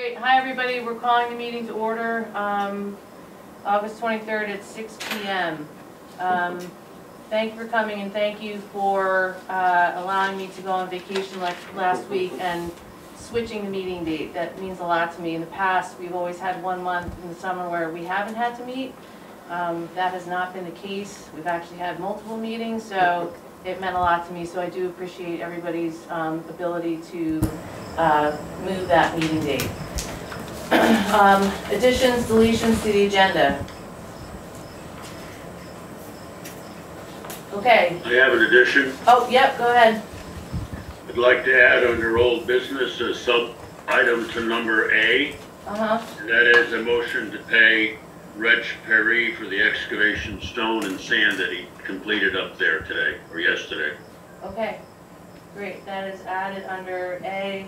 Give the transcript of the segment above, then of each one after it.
Great. Hi, everybody. We're calling the meeting to order August 23rd at 6 p.m. Thank you for coming, and thank you for allowing me to go on vacation last week and switching the meeting date. That means a lot to me. In the past, we've always had 1 month in the summer where we haven't had to meet. That has not been the case. We've actually had multiple meetings, so it meant a lot to me. So I do appreciate everybody's ability to move that meeting date. Additions, deletions to the agenda. Okay. I have an addition. Oh, yep, go ahead. I'd like to add under old business a sub-item to number A. And that is a motion to pay Reg Perry for the excavation stone and sand that he completed up there today, or yesterday. Okay, great. That is added under A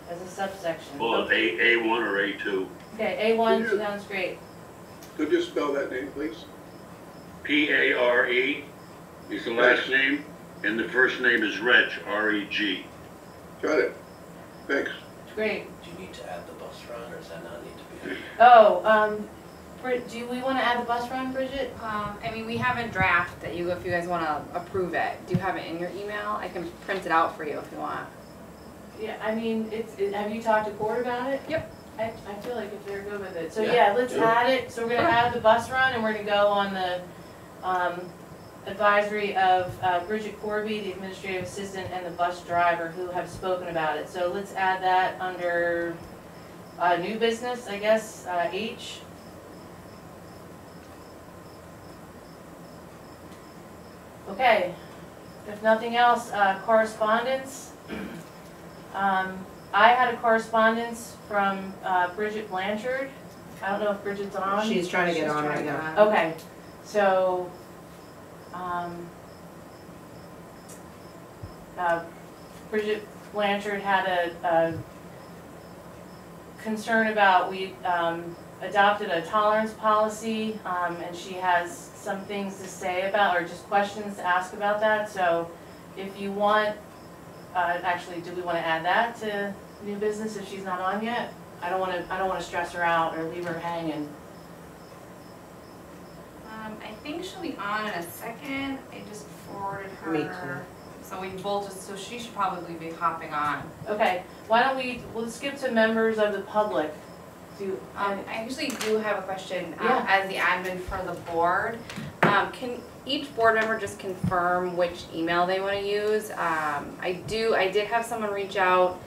as a subsection. Well, A1 or A2? Okay, A1 sounds great. Could you spell that name, please? P-A-R-E is the last name, and the first name is Reg, R-E-G. Got it. Thanks. Great. Do you need to add the bus run, or does that not need to be? Oh, do we want to add the bus run, Bridget? I mean, we have a draft that if you guys want to approve it. Do you have it in your email? I can print it out for you if you want. Yeah, I mean, have you talked to Court about it? Yep. I feel like if they're good with it. So yeah, let's add it. So we're going to add the bus run, and we're going to go on the advisory of Bridget Corby, the administrative assistant, and the bus driver who have spoken about it. So let's add that under new business, I guess, H. Okay, if nothing else, correspondence. I had a correspondence from Bridget Blanchard. I don't know if Bridget's on. She's trying to get on right now. Okay, so Bridget Blanchard had a concern about, we adopted a tolerance policy, and she has some things to say about, or just questions to ask about that. So if you want, actually, do we want to add that to new business if she's not on yet? I don't want to stress her out or leave her hanging. I think she'll be on in a second. I just forwarded her. Me too. So we both so she should probably be hopping on. Okay, why don't we'll skip to members of the public. I actually do have a question as the admin for the board. Can each board member just confirm which email they want to use? I did have someone reach out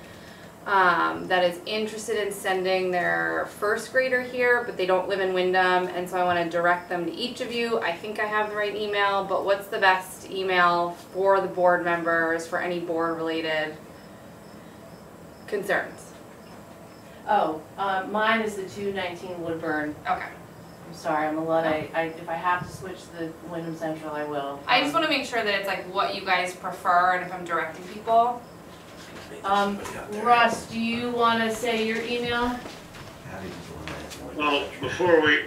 that is interested in sending their first grader here, but they don't live in Windham, and so I want to direct them to each of you. I think I have the right email, but what's the best email for the board members for any board related concerns? Oh, mine is the 219 Woodburn. Okay. I'm sorry, I'm a Luddite. If I have to switch to the Windham Central, I will. I just want to make sure that it's like what you guys prefer and if I'm directing people. Russ, do you want to say your email? Well, before we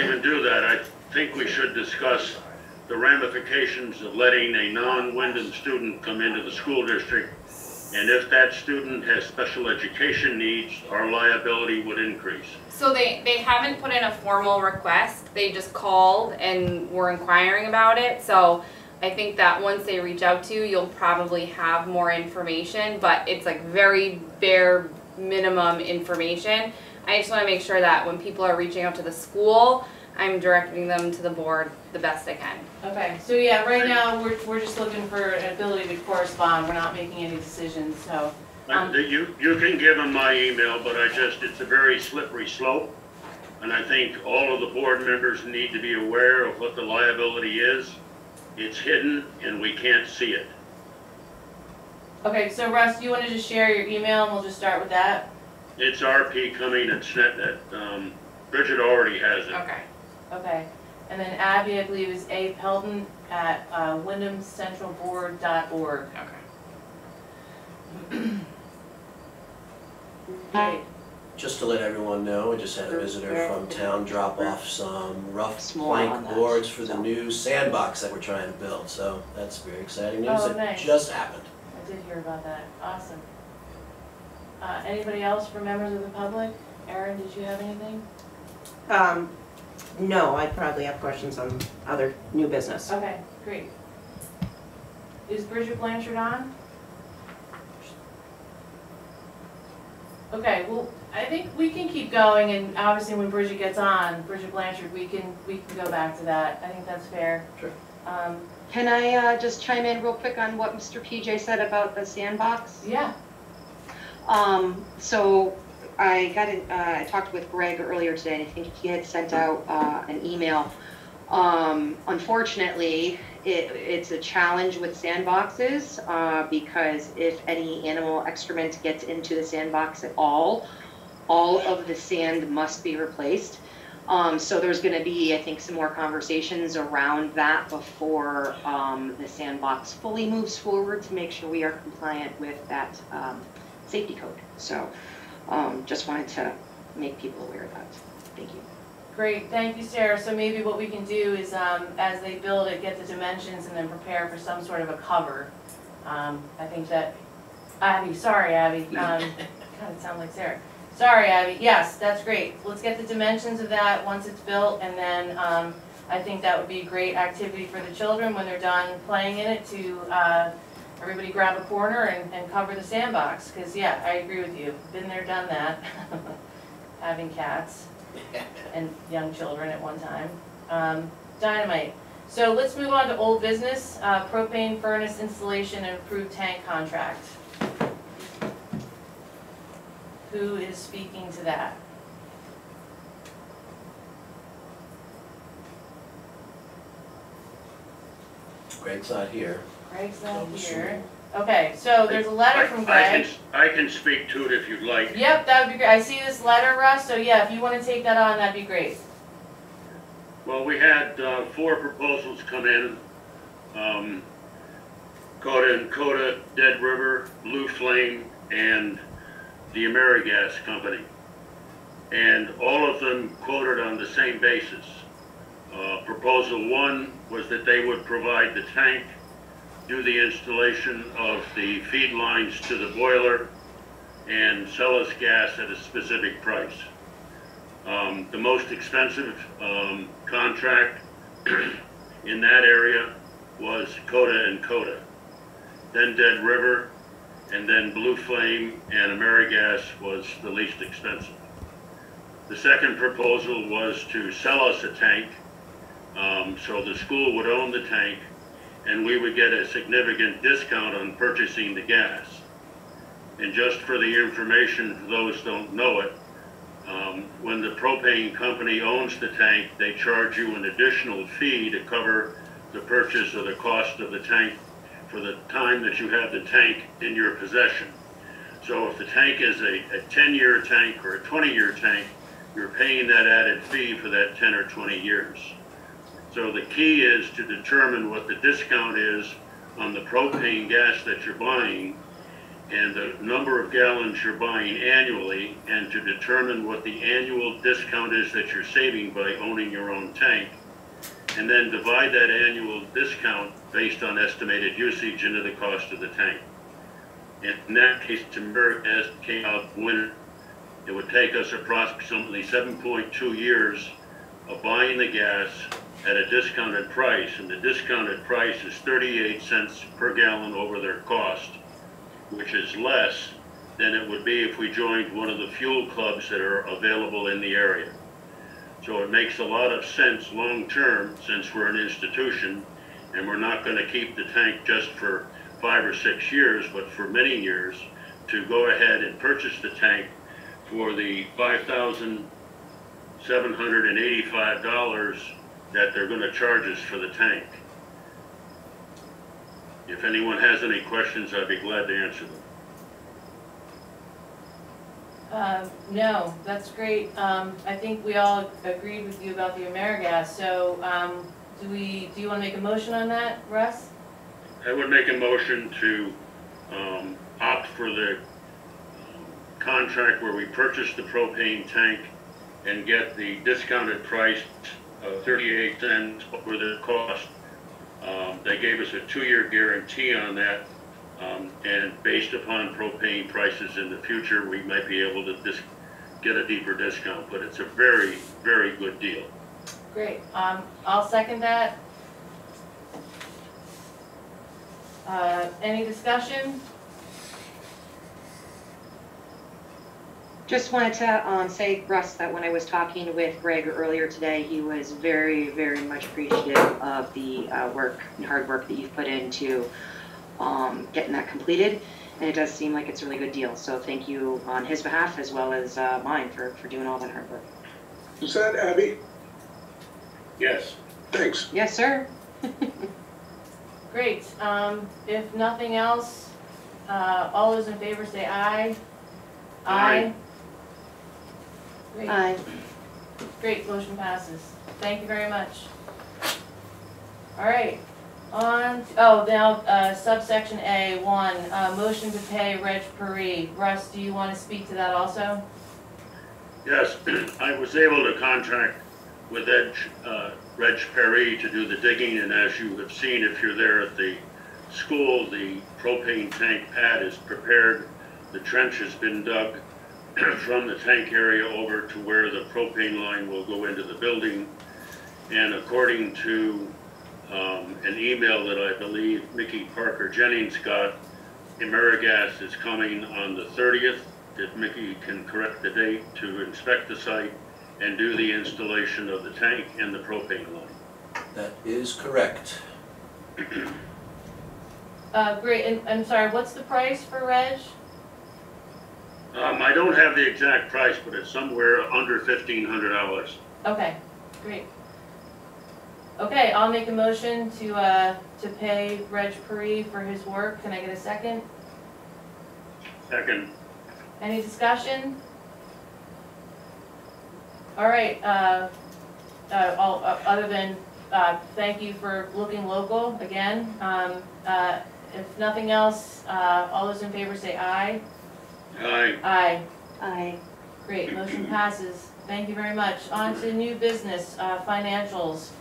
even do that, I think we should discuss the ramifications of letting a non-Windham student come into the school district. And if that student has special education needs, our liability would increase. So they haven't put in a formal request. They just called and were inquiring about it. So I think that once they reach out to you, you'll probably have more information, but it's like very bare minimum information. I just want to make sure that when people are reaching out to the school, I'm directing them to the board the best I can. Okay, so yeah, right now we're just looking for an ability to correspond. We're not making any decisions, so. You can give them my email, but it's a very slippery slope. And I think all of the board members need to be aware of what the liability is. It's hidden and we can't see it. Okay, so Russ, do you want to just share your email and we'll just start with that? It's rpcumming@snet. Bridget already has it. Okay. Okay, and then Abby, I believe, is A. Pelton at windhamcentralboard.org. Okay. Great. Just to let everyone know, we just had a visitor from town drop off some rough Small plank on that. boards for the new sandbox that we're trying to build. So that's very exciting news. Oh, It nice. just happened. I did hear about that. Awesome. Anybody else from members of the public? Erin, did you have anything? No, I'd probably have questions on other new business. Okay, great. Is Bridget Blanchard on? Okay, well, I think we can keep going, and obviously when Bridget gets on, Bridget Blanchard, we can go back to that. I think that's fair. Sure. Can I just chime in real quick on what Mr. PJ said about the sandbox? Yeah. So I talked with Greg earlier today, and I think he had sent out an email. Unfortunately, it's a challenge with sandboxes because if any animal excrement gets into the sandbox at all of the sand must be replaced. So there's going to be, I think, some more conversations around that before the sandbox fully moves forward to make sure we are compliant with that safety code. So just wanted to make people aware of that. Thank you. Great, thank you, Sarah. So maybe what we can do is, as they build it, get the dimensions and then prepare for some sort of a cover. I think that, Abby, sorry, Abby, God, it sounds like Sarah. Sorry, Abby, yes, that's great. Let's get the dimensions of that once it's built, and then I think that would be a great activity for the children when they're done playing in it to everybody grab a corner and cover the sandbox, because yeah, I agree with you. Been there, done that, having cats and young children at one time. Dynamite. So let's move on to old business, propane furnace installation and approved tank contract. Who is speaking to that? Greg's not here. Greg's not here. Okay, so there's a letter from I Greg. can speak to it if you'd like. Yep, that would be great. I see this letter, Russ, so yeah, if you want to take that on, that'd be great. Well, we had 4 proposals come in. Coda and Coda, Dead River, Blue Flame, and the AmeriGas company. And all of them quoted on the same basis. Proposal 1 was that they would provide the tank, do the installation of the feed lines to the boiler, and sell us gas at a specific price. The most expensive contract in that area was Coda and Coda, then Dead River, and then Blue Flame and AmeriGas was the least expensive. The second proposal was to sell us a tank, so the school would own the tank, and we would get a significant discount on purchasing the gas. And just for the information, for those who don't know it, when the propane company owns the tank, they charge you an additional fee to cover the purchase or the cost of the tank for the time that you have the tank in your possession. So if the tank is a 10-year tank or a 20-year tank, you're paying that added fee for that 10 or 20 years. So the key is to determine what the discount is on the propane gas that you're buying and the number of gallons you're buying annually, and to determine what the annual discount is that you're saving by owning your own tank, and then divide that annual discount based on estimated usage into the cost of the tank. In that case, AmeriGas came out winner. It would take us approximately 7.2 years of buying the gas at a discounted price, and the discounted price is 38 cents per gallon over their cost, which is less than it would be if we joined one of the fuel clubs that are available in the area. So it makes a lot of sense long term, since we're an institution and we're not going to keep the tank just for 5 or 6 years, but for many years, to go ahead and purchase the tank for the $5,785 that they're going to charge us for the tank. If anyone has any questions, I'd be glad to answer them. No, that's great. I think we all agreed with you about the AmeriGas. So do you want to make a motion on that, Russ? I would make a motion to opt for the contract where we purchase the propane tank and get the discounted price of 38 cents over the cost. They gave us a 2-year guarantee on that, And based upon propane prices in the future, we might be able to get a deeper discount, but it's a very, very good deal. Great, I'll second that. Any discussion? Just wanted to say, Russ, that when I was talking with Greg earlier today, he was very, very much appreciative of the work and hard work that you've put into getting that completed. And it does seem like it's a really good deal. So thank you on his behalf as well as mine for doing all that hard work. Is that Abby? Yes. Thanks. Yes, sir. Great, if nothing else, all those in favor say aye. Aye. Great. Aye. Great, motion passes. Thank you very much. All right, now, subsection A1, motion to pay Reg Paris. Russ, do you want to speak to that also? Yes, I was able to contract with Reg Perry to do the digging, and as you have seen, if you're there at the school, the propane tank pad is prepared. The trench has been dug from the tank area over to where the propane line will go into the building. And according to an email that I believe Mickey Parker Jennings got, AmeriGas is coming on the 30th. If Mickey can correct the date to inspect the site and do the installation of the tank and the propane line. That is correct. Great, and I'm sorry, what's the price for Reg? I don't have the exact price, but it's somewhere under $1,500. Okay, great. Okay, I'll make a motion to pay Reg Paris for his work. Can I get a second? Second. Any discussion? All right, other than thank you for looking local again. If nothing else, all those in favor say aye. Aye. Aye. Aye. Great, motion passes. Thank you very much. On to new business, financials.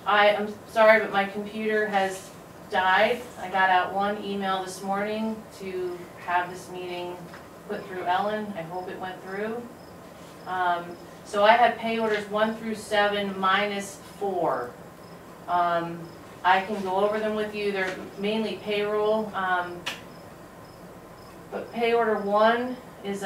I'm sorry, but my computer has died. I got out one email this morning to have this meeting put through Ellen. I hope it went through. So I had pay orders 1 through 7 minus 4. I can go over them with you. They're mainly payroll. But pay order 1 is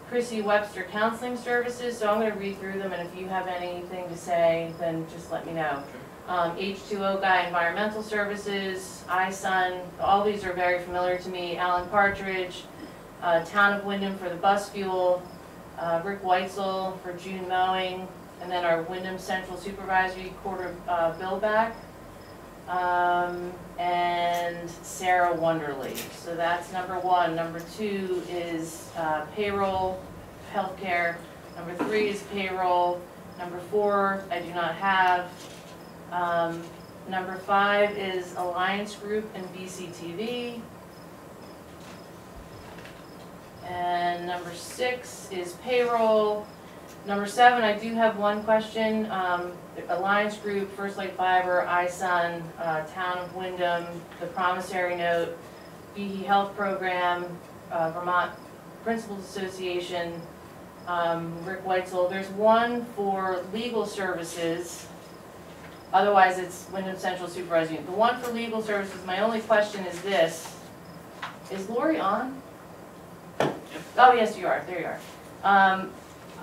Chrissy Webster Counseling Services, so I'm going to read through them, and if you have anything to say, then just let me know. H2O Guy Environmental Services, iSun, all these are very familiar to me. Alan Partridge, Town of Windham for the bus fuel, Rick Weitzel for June mowing, and then our Windham Central Supervisory quarter bill back. And Sarah Wonderly. So that's number 1. Number 2 is payroll, healthcare. Number 3 is payroll. Number 4 I do not have. Number 5 is Alliance Group and BCTV. And number 6 is payroll. Number 7, I do have one question. Alliance Group, First Light Fiber, iSun, Town of Windham, the promissory note, VIII Health Program, Vermont Principals Association, Rick Weitzel. There's one for legal services. Otherwise, it's Windham Central Supervisor. The one for legal services, my only question is this. Is Lori on? Oh, yes, you are. There you are.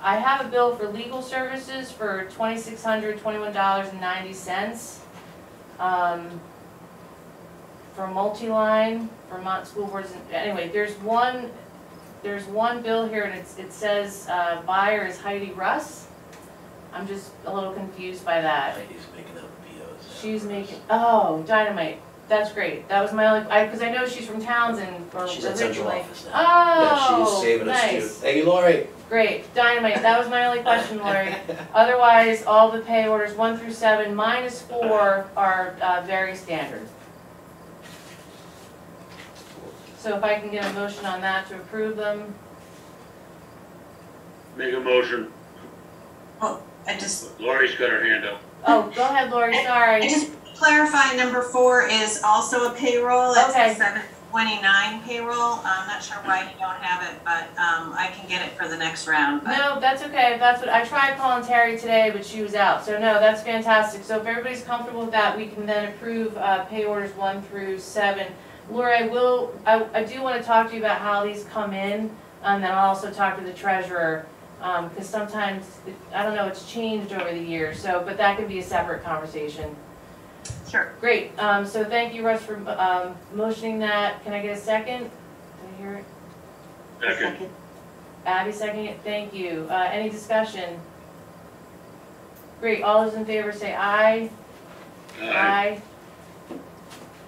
I have a bill for legal services for $2,621.90 for multi-line, Vermont School Boards. Anyway, there's one bill here, and it says buyer is Heidi Russ. I'm just a little confused by that. Heidi's making up POs. She's making, oh, dynamite. That's great. That was my only, because I know she's from Townsend or She's at central originally. office now. Oh, Yeah, she's saving us too. nice. Thank you, Lori. Great, dynamite. That was my only question, Lori. Otherwise, all the pay orders 1 through 7 minus 4 are very standard. So if I can get a motion on that to approve them. Make a motion. Oh, I just, Lori's got her hand up. Oh, go ahead, Lori, I sorry. just clarify, number 4 is also a payroll. It's Okay. 29 payroll. I'm not sure why you don't have it, but I can get it for the next round. But No, that's okay. That's what, I tried calling Terry today, but she was out. So no, that's fantastic. So if everybody's comfortable with that, we can then approve pay orders 1 through 7. Lori, I do want to talk to you about how these come in, and then I'll also talk to the treasurer, because sometimes, I don't know, it's changed over the years, so, but that could be a separate conversation. Sure. Great, so thank you, Russ, for motioning that. Can I get a second? Did I hear it? Second. Abby seconding it, thank you. Any discussion? Great, all those in favor say aye. Aye.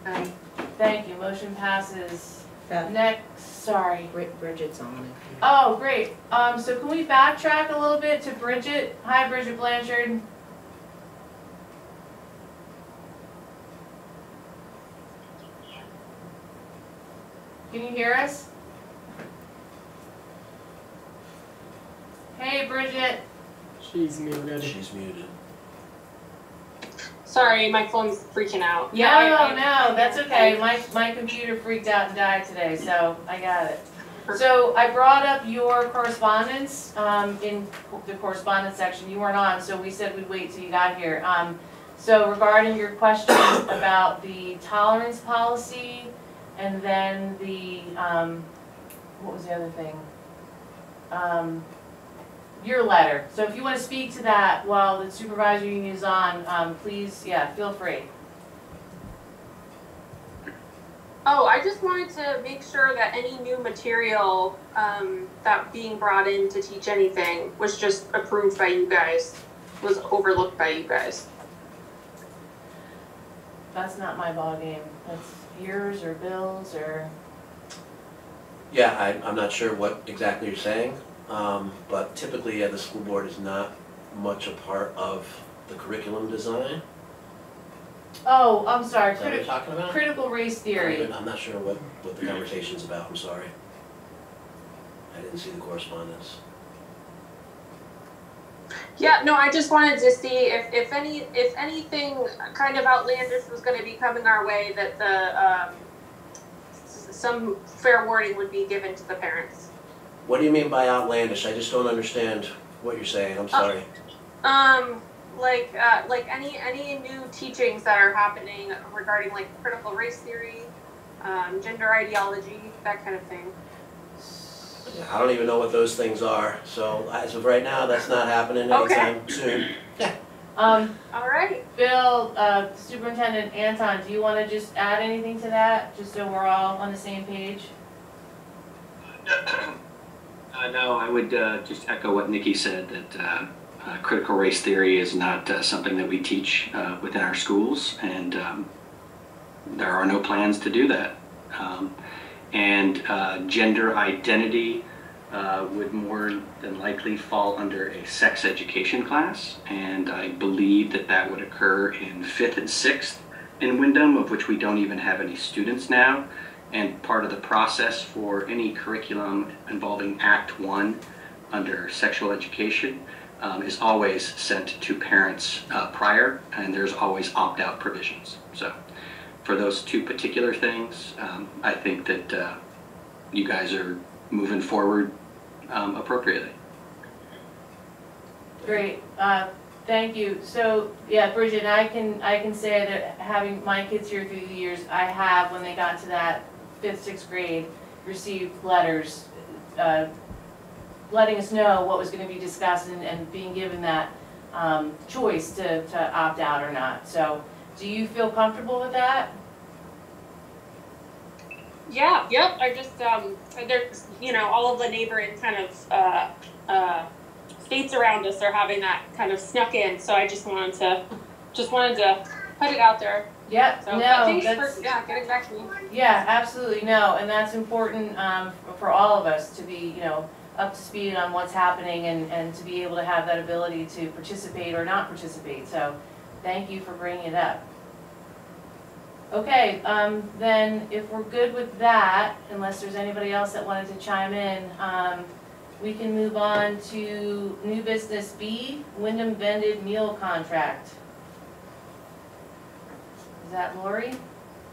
Aye. Thank you, motion passes. Beth. Next, sorry. Bridget's on it. Oh, great. So can we backtrack a little bit to Bridget? Hi, Bridget Blanchard. Can you hear us? Hey, Bridget. She's muted. She's muted. Sorry, my phone's freaking out. No, that's okay. My computer freaked out and died today, so I got it. So I brought up your correspondence in the correspondence section. You weren't on, so we said we'd wait till you got here. So regarding your question about the tolerance policy, and then the, what was the other thing? Your letter. So if you want to speak to that while the supervisor union is on, please, yeah, feel free. Oh, I just wanted to make sure that any new material that being brought in to teach anything was just approved by you guys, was overlooked by you guys. That's not my ballgame. That's yours or Bill's or... Yeah, I'm not sure what exactly you're saying, but typically, the school board is not much a part of the curriculum design. Oh, I'm sorry. Is that what you're talking about? Critical race theory. I'm not sure what the conversation's about, I'm sorry. I didn't see the correspondence. Yeah, no, I just wanted to see if anything kind of outlandish was going to be coming our way, that the some fair warning would be given to the parents. What do you mean by outlandish? I just don't understand what you're saying, I'm sorry. Like any new teachings that are happening regarding like critical race theory, gender ideology, that kind of thing. I don't even know what those things are, so as of right now, that's not happening anytime soon. All right. Bill, Superintendent Anton, do you want to just add anything to that, just so we're all on the same page? No, I would just echo what Nikki said, that critical race theory is not something that we teach within our schools, and there are no plans to do that. Gender identity would more than likely fall under a sex education class, and I believe that would occur in 5th and 6th in Windham, of which we don't even have any students now. And part of the process for any curriculum involving Act 1 under sexual education is always sent to parents prior, and there's always opt-out provisions. So for those two particular things, I think that you guys are moving forward appropriately. Great, thank you. So, yeah, Bridget, I can say that having my kids here through the years, I have, when they got to that 5th, 6th grade, received letters letting us know what was going to be discussed and being given that choice to opt out or not. So, do you feel comfortable with that? Yeah, yep. I just there's all of the neighboring kind of states around us are having that kind of snuck in, so I just wanted to put it out there. Yep. So No, thanks that's, for getting back to me. Yeah, absolutely. No, and that's important for all of us to be up to speed on what's happening and to be able to have that ability to participate or not participate. So, thank you for bringing it up. Okay, then if we're good with that, unless there's anybody else that wanted to chime in, we can move on to new business B, Windham Vended meal contract. Is that Lori?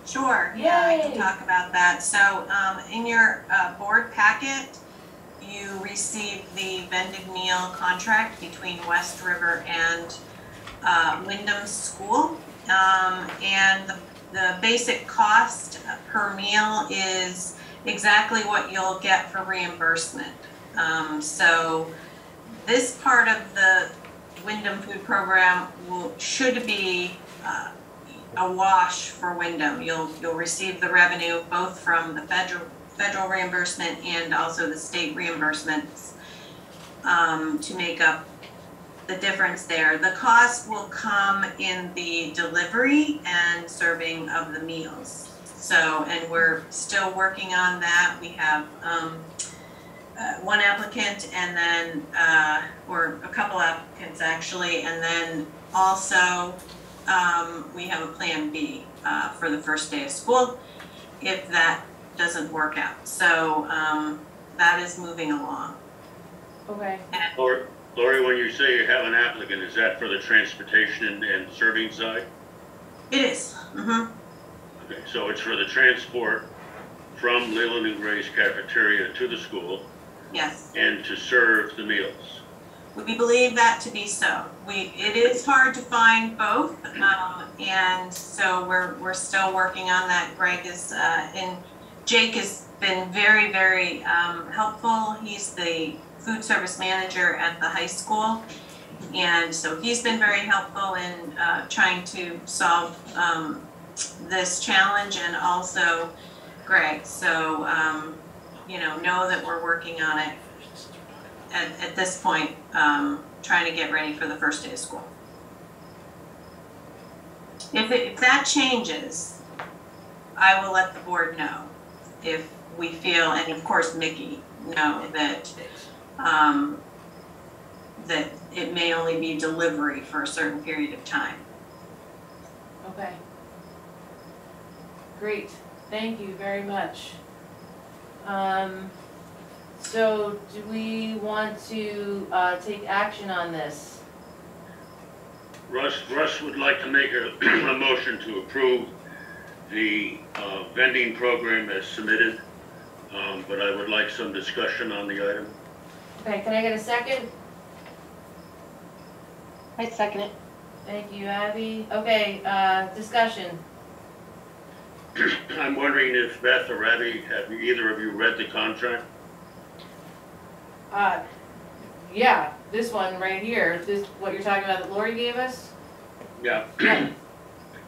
Sure, yeah, I can Yay. talk about that. So in your board packet, you received the vended meal contract between West River and Windham School. And the basic cost per meal is exactly what you'll get for reimbursement. So this part of the Windham food program should be a wash for Windham. You'll receive the revenue both from the federal reimbursement and also the state reimbursements to make up the difference there. The cost will come in the delivery and serving of the meals. So, and we're still working on that. We have one applicant and then, or a couple applicants actually, and then also we have a plan B for the first day of school if that doesn't work out. So that is moving along. Okay. Lori, when you say you have an applicant, is that for the transportation and serving side? It is. Mm-hmm. Okay, so it's for the transport from Leland and Gray's cafeteria to the school Yes. and to serve the meals. We believe that to be so. It is hard to find both, and so we're still working on that. Greg is and Jake has been very, very helpful. He's the food service manager at the high school, and so he's been very helpful in trying to solve this challenge, and also Greg. So know that we're working on it at this point, trying to get ready for the first day of school. If that changes, I will let the board know if we feel, and of course Mickey know that that it may only be delivery for a certain period of time. Okay. Great, thank you very much. So do we want to take action on this? Russ would like to make a motion to approve the vending program as submitted, but I would like some discussion on the item. Okay, can I get a second? I second it. Thank you, Abby. Okay, discussion. I'm wondering if Beth or Abby, have either of you read the contract? Yeah, this one right here, this, what you're talking about that Lori gave us? Yeah. Yeah.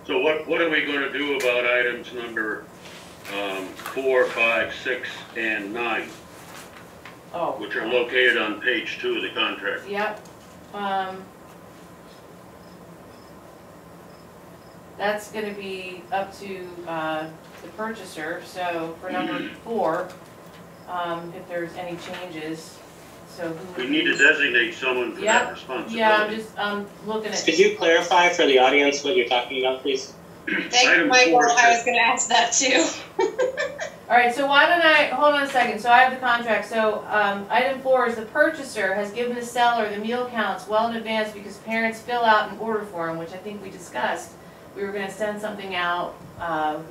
So what are we gonna do about items number 4, 5, 6, and 9, Oh. which are located on page 2 of the contract? Yep. That's gonna be up to the purchaser, so for number 4, if there's any changes, so who We need to designate someone for that responsibility. Yeah, I'm just, looking at. Could you clarify for the audience what you're talking about, please? Thank you, Michael. I was going to ask that too. All right, so why don't I, hold on a second, so I have the contract, so, item 4 is the purchaser has given the seller the meal counts well in advance because parents fill out an order form, which I think we discussed. We were gonna send something out,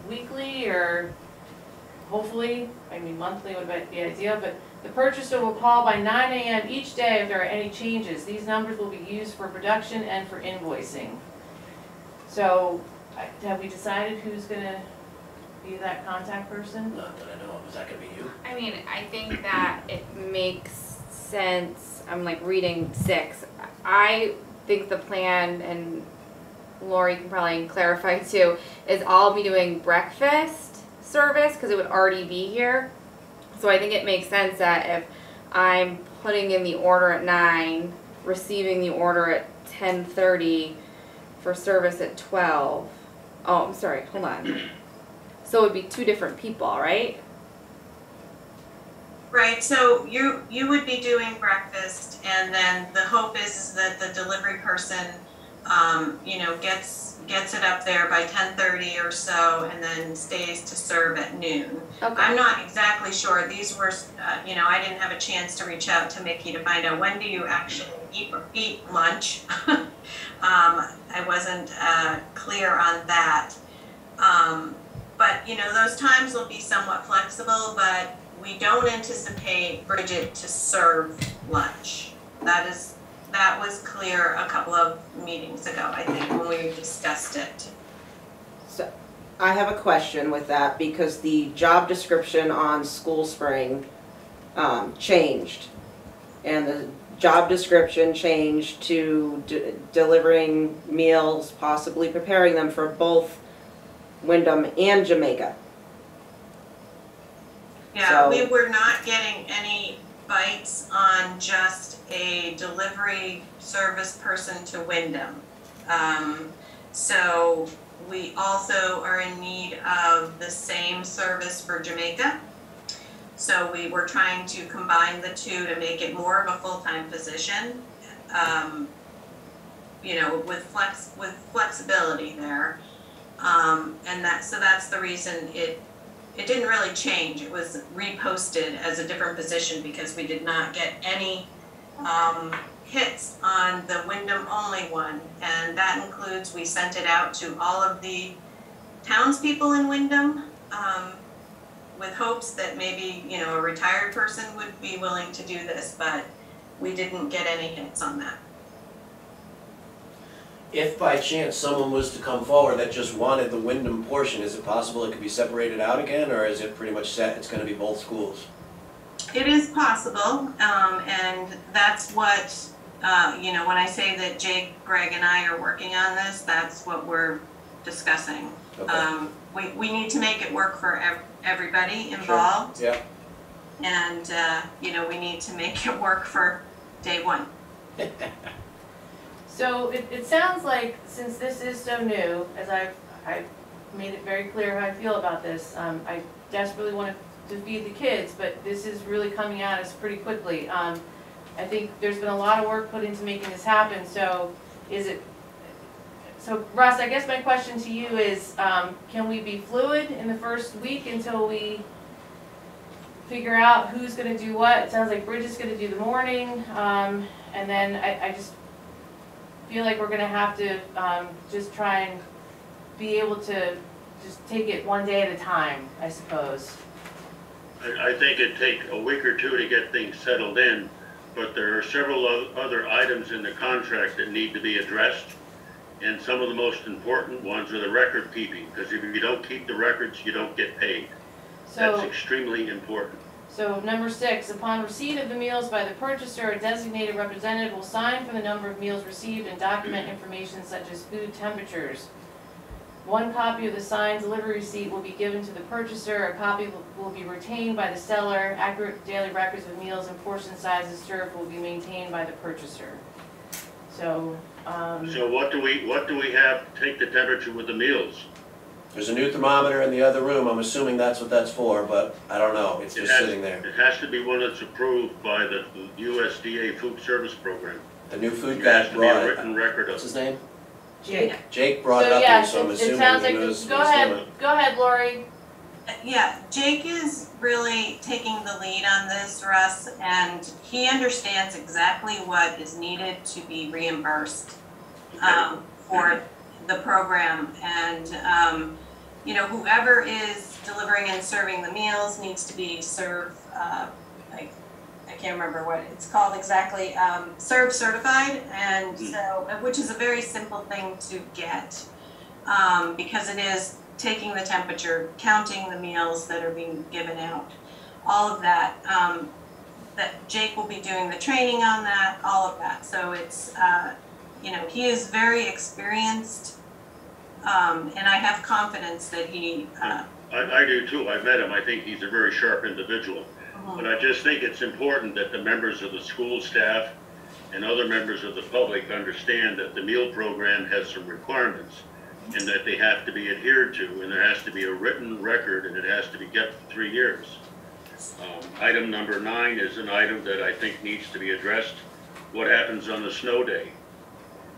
weekly or hopefully, I mean monthly would be the idea, but the purchaser will call by 9 a.m. each day if there are any changes. These numbers will be used for production and for invoicing. So, have we decided who's gonna be that contact person? Not that I know of. Is that gonna be you? I mean, I think that it makes sense. I'm like reading 6. I think the plan, and Lori can probably clarify too, is I'll be doing breakfast service because it would already be here. So I think it makes sense that if I'm putting in the order at 9, receiving the order at 10:30 for service at 12. Oh, I'm sorry, hold on. So it would be 2 different people, right? Right, so you would be doing breakfast, and then the hope is that the delivery person, gets it up there by 10:30 or so, and then stays to serve at noon. Okay. I'm not exactly sure. These were, I didn't have a chance to reach out to Mickey to find out when do you actually eat lunch. I wasn't clear on that. But you know, those times will be somewhat flexible, but we don't anticipate Bridget to serve lunch. That was clear a couple of meetings ago, I think, when we discussed it. So I have a question with that because the job description on School Spring changed. And the job description changed to delivering meals, possibly preparing them for both Windham and Jamaica. Yeah, So- we were not getting any bites on just a delivery service person to Windham. So we also are in need of the same service for Jamaica. So we were trying to combine the two to make it more of a full-time position, you know, with flexibility there. And so that's the reason it didn't really change. It was reposted as a different position because we did not get any hits on the Windham only one. And that includes, we sent it out to all of the townspeople in Windham with hopes that maybe, you know, a retired person would be willing to do this, but we didn't get any hits on that. If by chance someone was to come forward that just wanted the Windham portion, is it possible it could be separated out again, or is it pretty much set, it's gonna be both schools? It is possible, and that's what, you know, when I say that Jake, Greg, and I are working on this, that's what we're discussing. Okay. We need to make it work for everybody involved. Sure. Yeah. And, you know, we need to make it work for day one. So it sounds like, since this is so new, as I've made it very clear how I feel about this, I desperately want to feed the kids, but this is really coming at us pretty quickly. I think there's been a lot of work put into making this happen, so so Russ, I guess my question to you is, can we be fluid in the first week until we figure out who's gonna do what? It sounds like Bridget's gonna do the morning, and then I just feel like we're gonna have to just try and be able to just take it one day at a time, I suppose. I think it'd take a week or two to get things settled in, but there are several other items in the contract that need to be addressed. And some of the most important ones are the record keeping, because if you don't keep the records, you don't get paid. That's extremely important. So number 6, upon receipt of the meals by the purchaser, a designated representative will sign for the number of meals received and document information such as food temperatures. One copy of the signed delivery receipt will be given to the purchaser. A copy will be retained by the seller. Accurate daily records of meals and portion sizes served will be maintained by the purchaser. So, So what do we have to take the temperature with the meals? There's a new thermometer in the other room, I'm assuming that's what that's for, but I don't know, it's just sitting there. It has to be one that's approved by the USDA Food Service Program. The new food There has guy to be brought a it. written record What's of his it. name? Jake. Jake brought it so up yeah, here, so I'm it assuming sounds he like, knows go what's ahead, doing. go ahead, Lori. Yeah, Jake is really taking the lead on this, Russ, and he understands exactly what is needed to be reimbursed for the program. And, you know, whoever is delivering and serving the meals needs to be served, I can't remember what it's called exactly, serve certified, and so, which is a very simple thing to get, because it is taking the temperature, counting the meals that are being given out, all of that. That Jake will be doing the training on that, all of that. So it's, you know, he is very experienced, and I have confidence that he. I do too. I've met him. I think he's a very sharp individual. But I just think it's important that the members of the school staff and other members of the public understand that the meal program has some requirements and that they have to be adhered to, and there has to be a written record, and it has to be kept for 3 years. Item number 9 is an item that I think needs to be addressed. What happens on a snow day?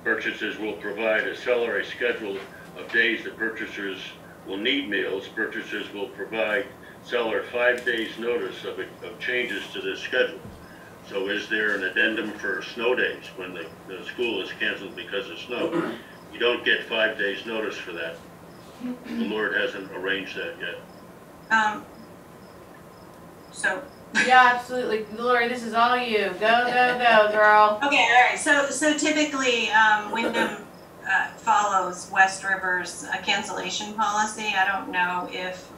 Purchasers will provide a seller a schedule of days that purchasers will need meals. Purchasers will provide seller 5 days notice of changes to this schedule. So is there an addendum for snow days when the school is canceled because of snow? You don't get 5 days notice for that. the Lord hasn't arranged that yet. So. Yeah, absolutely. Lori, this is all you. Go, girl. Okay, all right. So typically, Windham follows West River's cancellation policy. I don't know if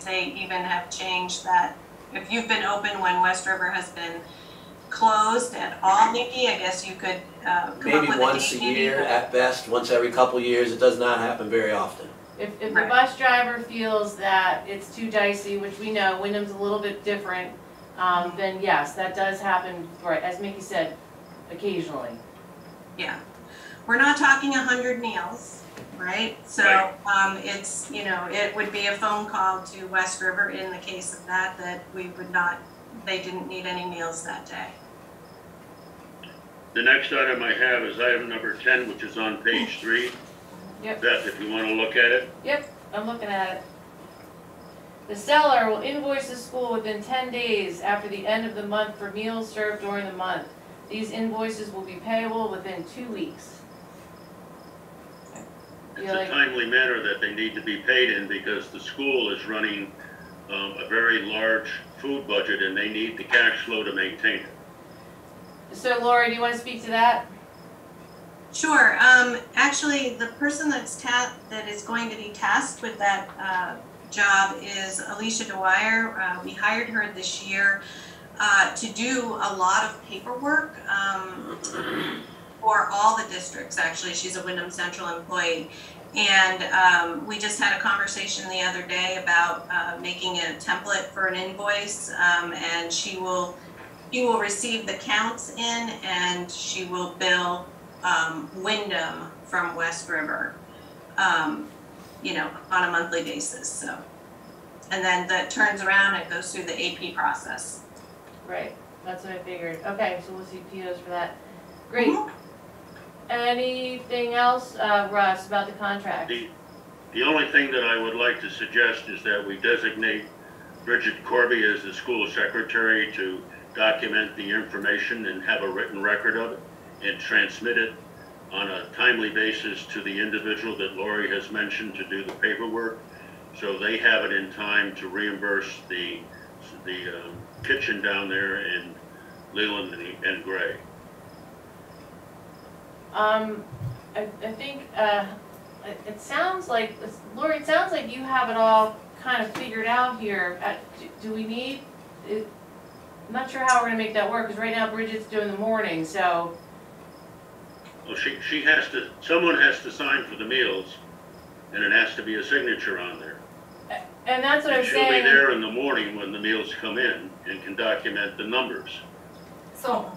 they even have changed that. If you've been open when West River has been closed at all, Nikki, I guess you could come up Maybe with once a year at best, once every couple years. It does not happen very often. If the bus driver feels that it's too dicey, which we know Windham's a little bit different, then yes, that does happen, right, as Mickey said, occasionally. Yeah. We're not talking 100 meals, right? So it's, you know, it would be a phone call to West River in the case of that we would not, they didn't need any meals that day. The next item I have is item number 10, which is on page 3. Yep. Beth, if you want to look at it. Yep, I'm looking at it. The seller will invoice the school within 10 days after the end of the month for meals served during the month. These invoices will be payable within 2 weeks. It's a timely manner that they need to be paid in because the school is running a very large food budget and they need the cash flow to maintain it. So Lori, do you want to speak to that? Sure. Actually, the person that is going to be tasked with that job is Alicia Dwyer. We hired her this year to do a lot of paperwork for all the districts. Actually, she's a Windham Central employee, and we just had a conversation the other day about making a template for an invoice, and she will receive the counts in, and she will bill Windham from West River, you know, on a monthly basis. So, and then that turns around and goes through the AP process. Right, that's what I figured. Okay, so we'll see POs for that. Great. Anything else, Russ, about the contract? The only thing that I would like to suggest is that we designate Bridget Corby as the school secretary to document the information and have a written record of it and transmit it on a timely basis to the individual that Lori has mentioned to do the paperwork, so they have it in time to reimburse the kitchen down there in Leland and Gray. I think it sounds like, Lori, it sounds like you have it all kind of figured out here. Do we need, I'm not sure how we're gonna make that work, because right now Bridget's doing the morning, so. Well, she has to, someone has to sign for the meals, and it has to be a signature on there. And that's what I'm saying. She'll be there in the morning when the meals come in and can document the numbers. So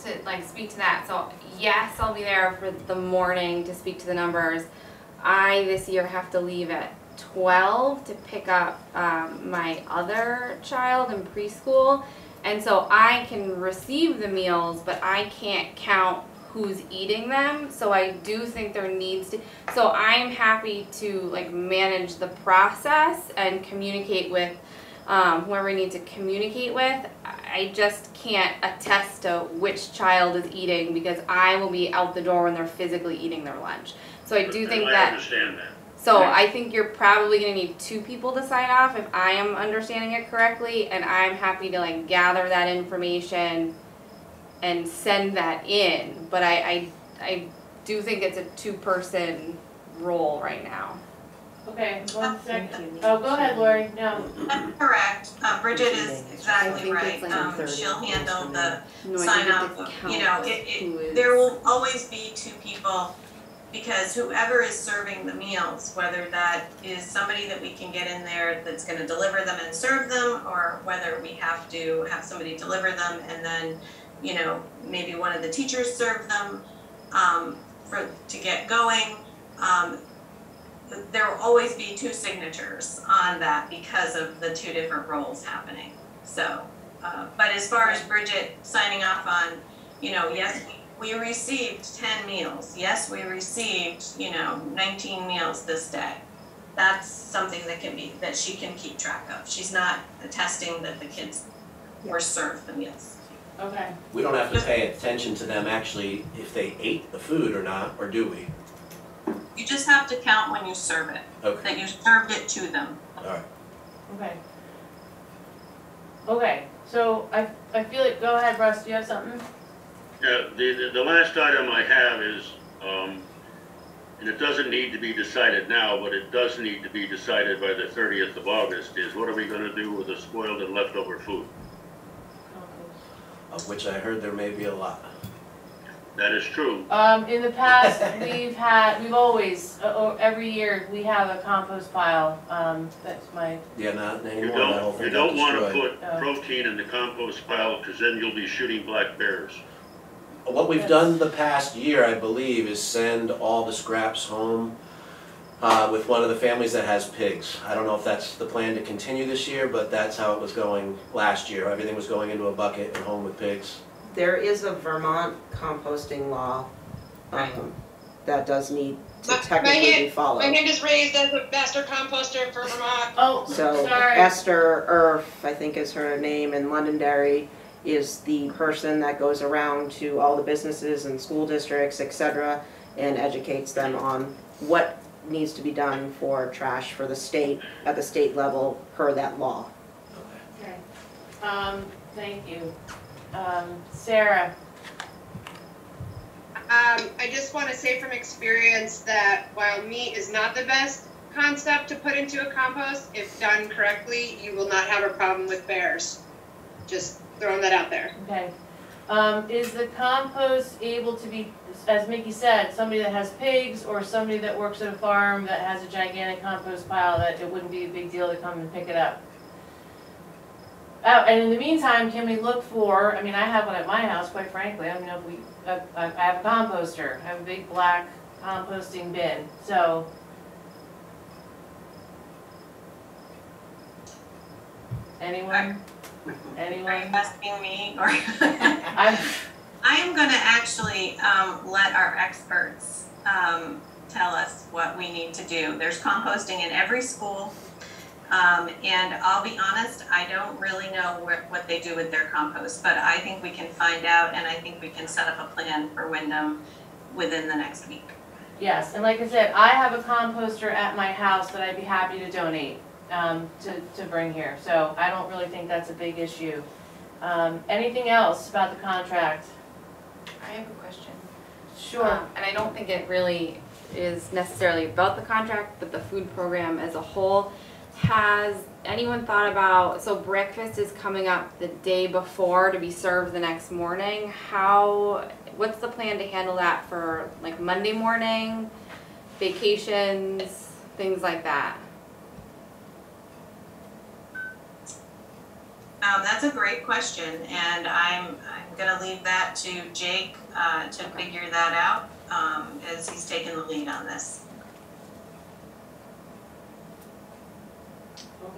to like speak to that, so yes, I'll be there for the morning to speak to the numbers. I this year have to leave at 12 to pick up my other child in preschool, and so I can receive the meals, but I can't count who's eating them. So I do think there needs to, so I'm happy to like manage the process and communicate with whoever we need to communicate with. I just can't attest to which child is eating because I will be out the door when they're physically eating their lunch. So I do think that. I understand that. So I think you're probably gonna need 2 people to sign off if I am understanding it correctly, and I'm happy to like gather that information and send that in. But I do think it's a 2-person role right now. Okay, 1 second. Oh, go ahead, Lori. No. That's correct. Bridget is exactly right. She'll handle the sign off. You know, there will always be 2 people, because whoever is serving the meals, whether that is somebody that we can get in there that's going to deliver them and serve them, or whether we have to have somebody deliver them and then, you know, maybe one of the teachers serve them to get going. There will always be 2 signatures on that because of the 2 different roles happening. So, but as far as Bridget signing off on, you know, yes, we received 10 meals. Yes, we received, you know, 19 meals this day. That's something that she can keep track of. She's not attesting that the kids were served the meals. Okay. We don't have to pay attention to them actually if they ate the food or not, or do we? You just have to count when you serve it, Okay, that you served it to them. all right. Okay. Okay, so I feel like, go ahead, Russ, do you have something? Yeah, the last item I have is, and it doesn't need to be decided now, but it does need to be decided by the 30th of August, is what are we gonna do with the spoiled and leftover food? Of which I heard there may be a lot. That is true. In the past, we've always, every year, we have a compost pile, that's my, Yeah, not You anymore, that whole don't, thing you got don't wanna destroyed. put protein in the compost pile, because then you'll be shooting black bears. What we've done the past year, I believe, is send all the scraps home with one of the families that has pigs. I don't know if that's the plan to continue this year, but that's how it was going last year. Everything was going into a bucket and home with pigs. There is a Vermont composting law that does need to technically be followed. My hand is raised as a master composter for Vermont. oh, So sorry. Esther Erf, I think is her name, in Londonderry, is the person that goes around to all the businesses and school districts, etc., and educates them on what needs to be done for trash for the state, at the state level, per that law. Okay. Thank you. Sarah? I just want to say from experience that while meat is not the best concept to put into a compost, if done correctly, you will not have a problem with bears. Just throwing that out there. Okay. Is the compost able to be, as Mickey said, somebody that has pigs or somebody that works at a farm that has a gigantic compost pile that it wouldn't be a big deal to come and pick it up? Oh, and in the meantime, can we look for, I mean, I have one at my house, quite frankly. I don't know if we, I have a composter. I have a big black composting bin, so. Anyone? Are you Anyone? asking me, or? I'm, I am gonna actually, let our experts, tell us what we need to do. There's composting in every school. And I'll be honest, I don't really know what they do with their compost, but I think we can find out, and I think we can set up a plan for Windham within the next week. yes, and like I said, I have a composter at my house that I'd be happy to donate, to bring here. So I don't really think that's a big issue. Anything else about the contract? I have a question. Sure. And I don't think it really is necessarily about the contract, but the food program as a whole. Has anyone thought about, so breakfast is coming up the day before to be served the next morning. What's the plan to handle that for like Monday morning, vacations, things like that? That's a great question, and I'm gonna leave that to Jake, to figure that out, as he's taking the lead on this.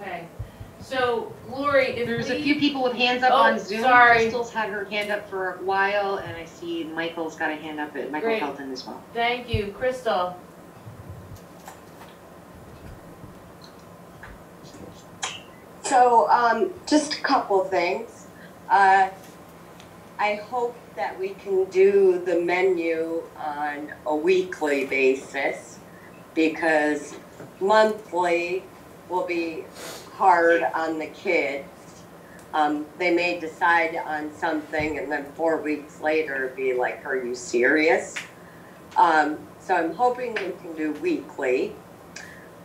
Okay. So Lori, if There's a few people with hands up on Zoom. Sorry. Crystal's had her hand up for a while, and I see Michael's got a hand up at Michael Great. Felton as well. Thank you, Crystal. So, just a couple things. I hope that we can do the menu on a weekly basis, because monthly will be hard on the kids. They may decide on something and then 4 weeks later be like, are you serious? So I'm hoping we can do weekly.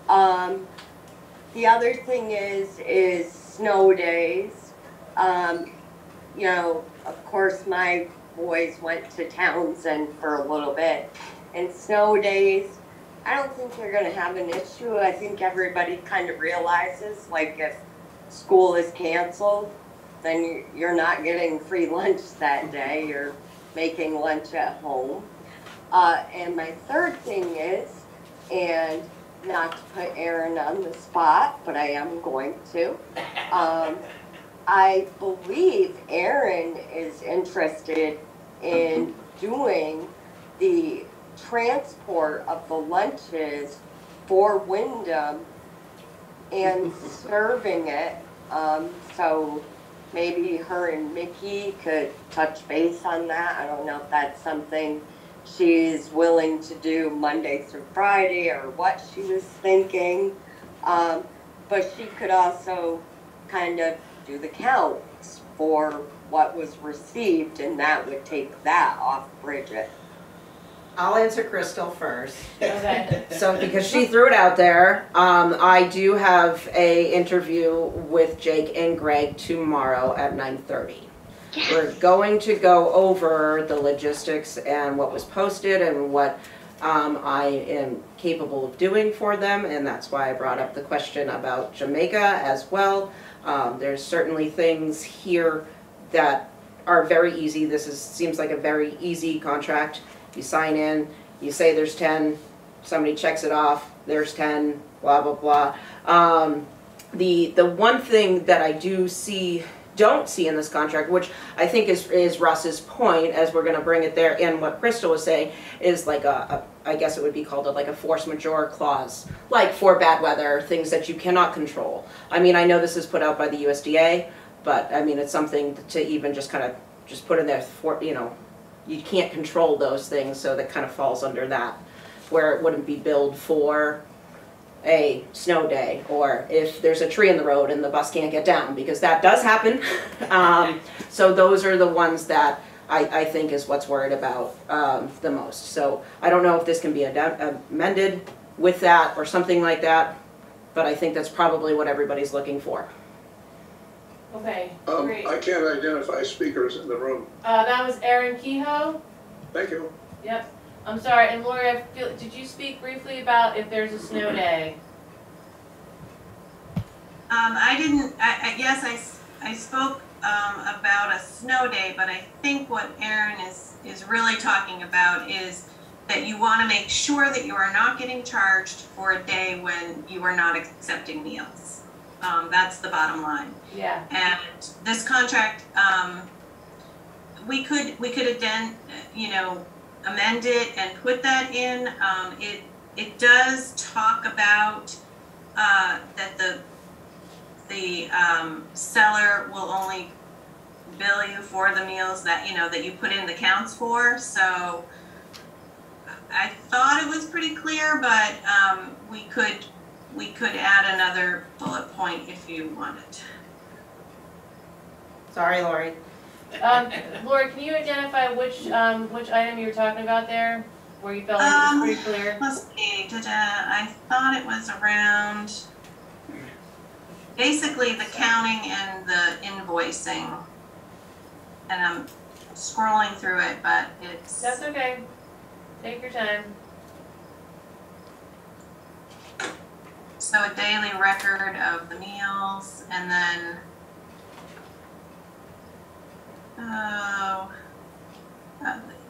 The other thing is snow days. You know, of course my boys went to Townsend for a little bit, and snow days, I don't think they're gonna have an issue. I think everybody kind of realizes, like, if school is canceled, then you're not getting free lunch that day, you're making lunch at home. And my third thing is, and not to put Erin on the spot, but I am going to, I believe Erin is interested in doing the transport of the lunches for Windham and serving it. So maybe her and Mickey could touch base on that. I don't know if that's something she's willing to do Monday through Friday or what she was thinking. But she could also kind of do the counts for what was received, and that would take that off Bridget. I'll answer Crystal first. Okay. So, because she threw it out there, I do have a interview with Jake and Greg tomorrow at 9:30. Yes. We're going to go over the logistics and what was posted and what I am capable of doing for them, and that's why I brought up the question about Jamaica as well. There's certainly things here that are very easy. Seems like a very easy contract. You sign in, you say there's 10, somebody checks it off, there's 10, blah, blah, blah. The one thing that I don't see in this contract, which I think is Russ's point, as we're gonna bring it there, and what Crystal was saying, is like I guess it would be called like a force majeure clause, like for bad weather, things that you cannot control. I mean, I know this is put out by the USDA, but I mean, it's something to even just kind of put in there for, you can't control those things, so that kind of falls under that, where it wouldn't be billed for a snow day, or if there's a tree in the road and the bus can't get down, because that does happen. So those are the ones that I think is what's worried about the most. So I don't know if this can be amended with that or something like that, but I think that's probably what everybody's looking for. Okay, great. I can't identify speakers in the room. That was Erin Kehoe. Thank you. Yep. I'm sorry, and Lori, did you speak briefly about if there's a snow day? I didn't, yes, I spoke about a snow day, but I think what Erin is really talking about is that you want to make sure that you are not getting charged for a day when you are not accepting meals. That's the bottom line. Yeah. And this contract, we could amend it and put that in. It does talk about that the seller will only bill you for the meals that that you put in the counts for. So I thought it was pretty clear, but we could add another bullet point if you wanted. Sorry, Lori. Lori, can you identify which item you were talking about there, where you felt like it was pretty clear? Let's see. I thought it was around basically the counting and the invoicing. And I'm scrolling through it, but it's... That's okay. Take your time. So a daily record of the meals, and then,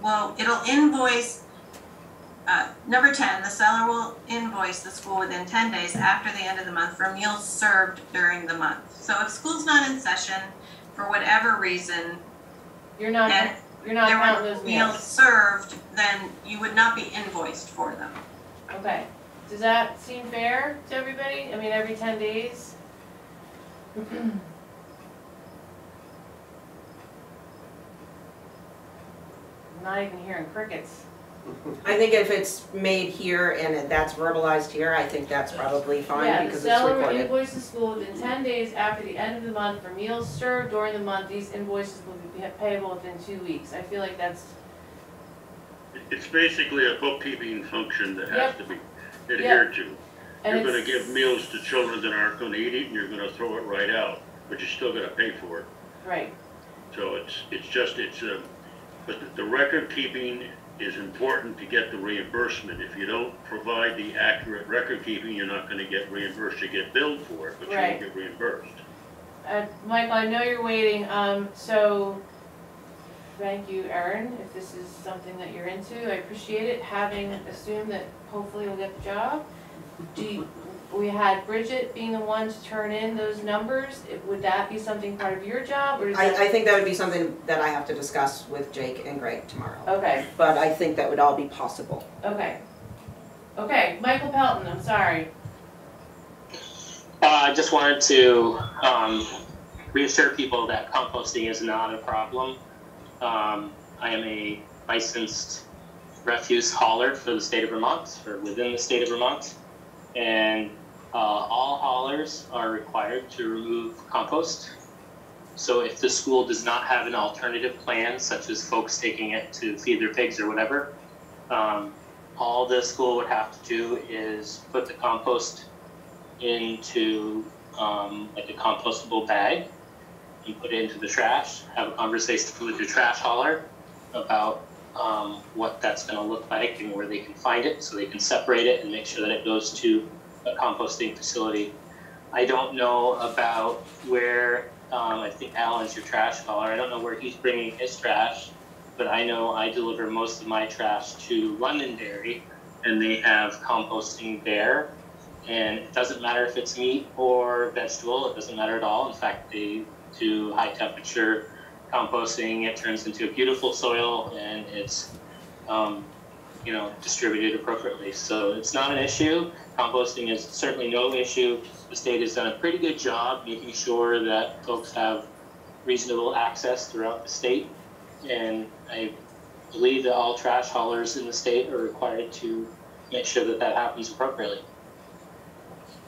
well, it'll invoice, number 10, the seller will invoice the school within 10 days after the end of the month for meals served during the month. So if school's not in session, for whatever reason, you're not counting those meals served, then you would not be invoiced for them. Okay. Does that seem fair to everybody? I mean, every 10 days? I'm not even hearing crickets. I think if it's made here and that's verbalized here, I think that's probably fine because it's recorded. Yeah, the seller will invoice the school within 10 days after the end of the month for meals served during the month. These invoices will be payable within 2 weeks. I feel like that's... It's basically a bookkeeping function that has to be adhered to. You're going to give meals to children that aren't going to eat it, and you're going to throw it right out, but you're still going to pay for it. Right. So but the record keeping is important to get the reimbursement. If you don't provide the accurate record keeping, you're not going to get reimbursed. You get billed for it, but you won't get reimbursed. Michael, I know you're waiting. So thank you, Erin, if this is something that you're into. I appreciate it, having assumed that hopefully you'll get the job. We had Bridget being the one to turn in those numbers. Would that be something part of your job? Or I think that would be something that I have to discuss with Jake and Greg tomorrow. Okay. But I think that would all be possible. Okay. Okay, Michael Pelton, I'm sorry. I just wanted to reassure people that composting is not a problem. I am a licensed refuse hauler for the state of Vermont, or within the state of Vermont. And all haulers are required to remove compost. So if the school does not have an alternative plan, such as folks taking it to feed their pigs or whatever, all the school would have to do is put the compost into like a compostable bag. You put it into the trash, have a conversation with your trash hauler about what that's going to look like and where they can find it, so they can separate it and make sure that it goes to a composting facility. I don't know about where, I think Alan's your trash hauler. I don't know where he's bringing his trash, but I know I deliver most of my trash to Londonderry, and they have composting there. And it doesn't matter if it's meat or vegetable, it doesn't matter at all. In fact, they do high temperature composting. It turns into a beautiful soil, and it's distributed appropriately. So it's not an issue. Composting is certainly no issue. The state has done a pretty good job making sure that folks have reasonable access throughout the state. And I believe that all trash haulers in the state are required to make sure that that happens appropriately.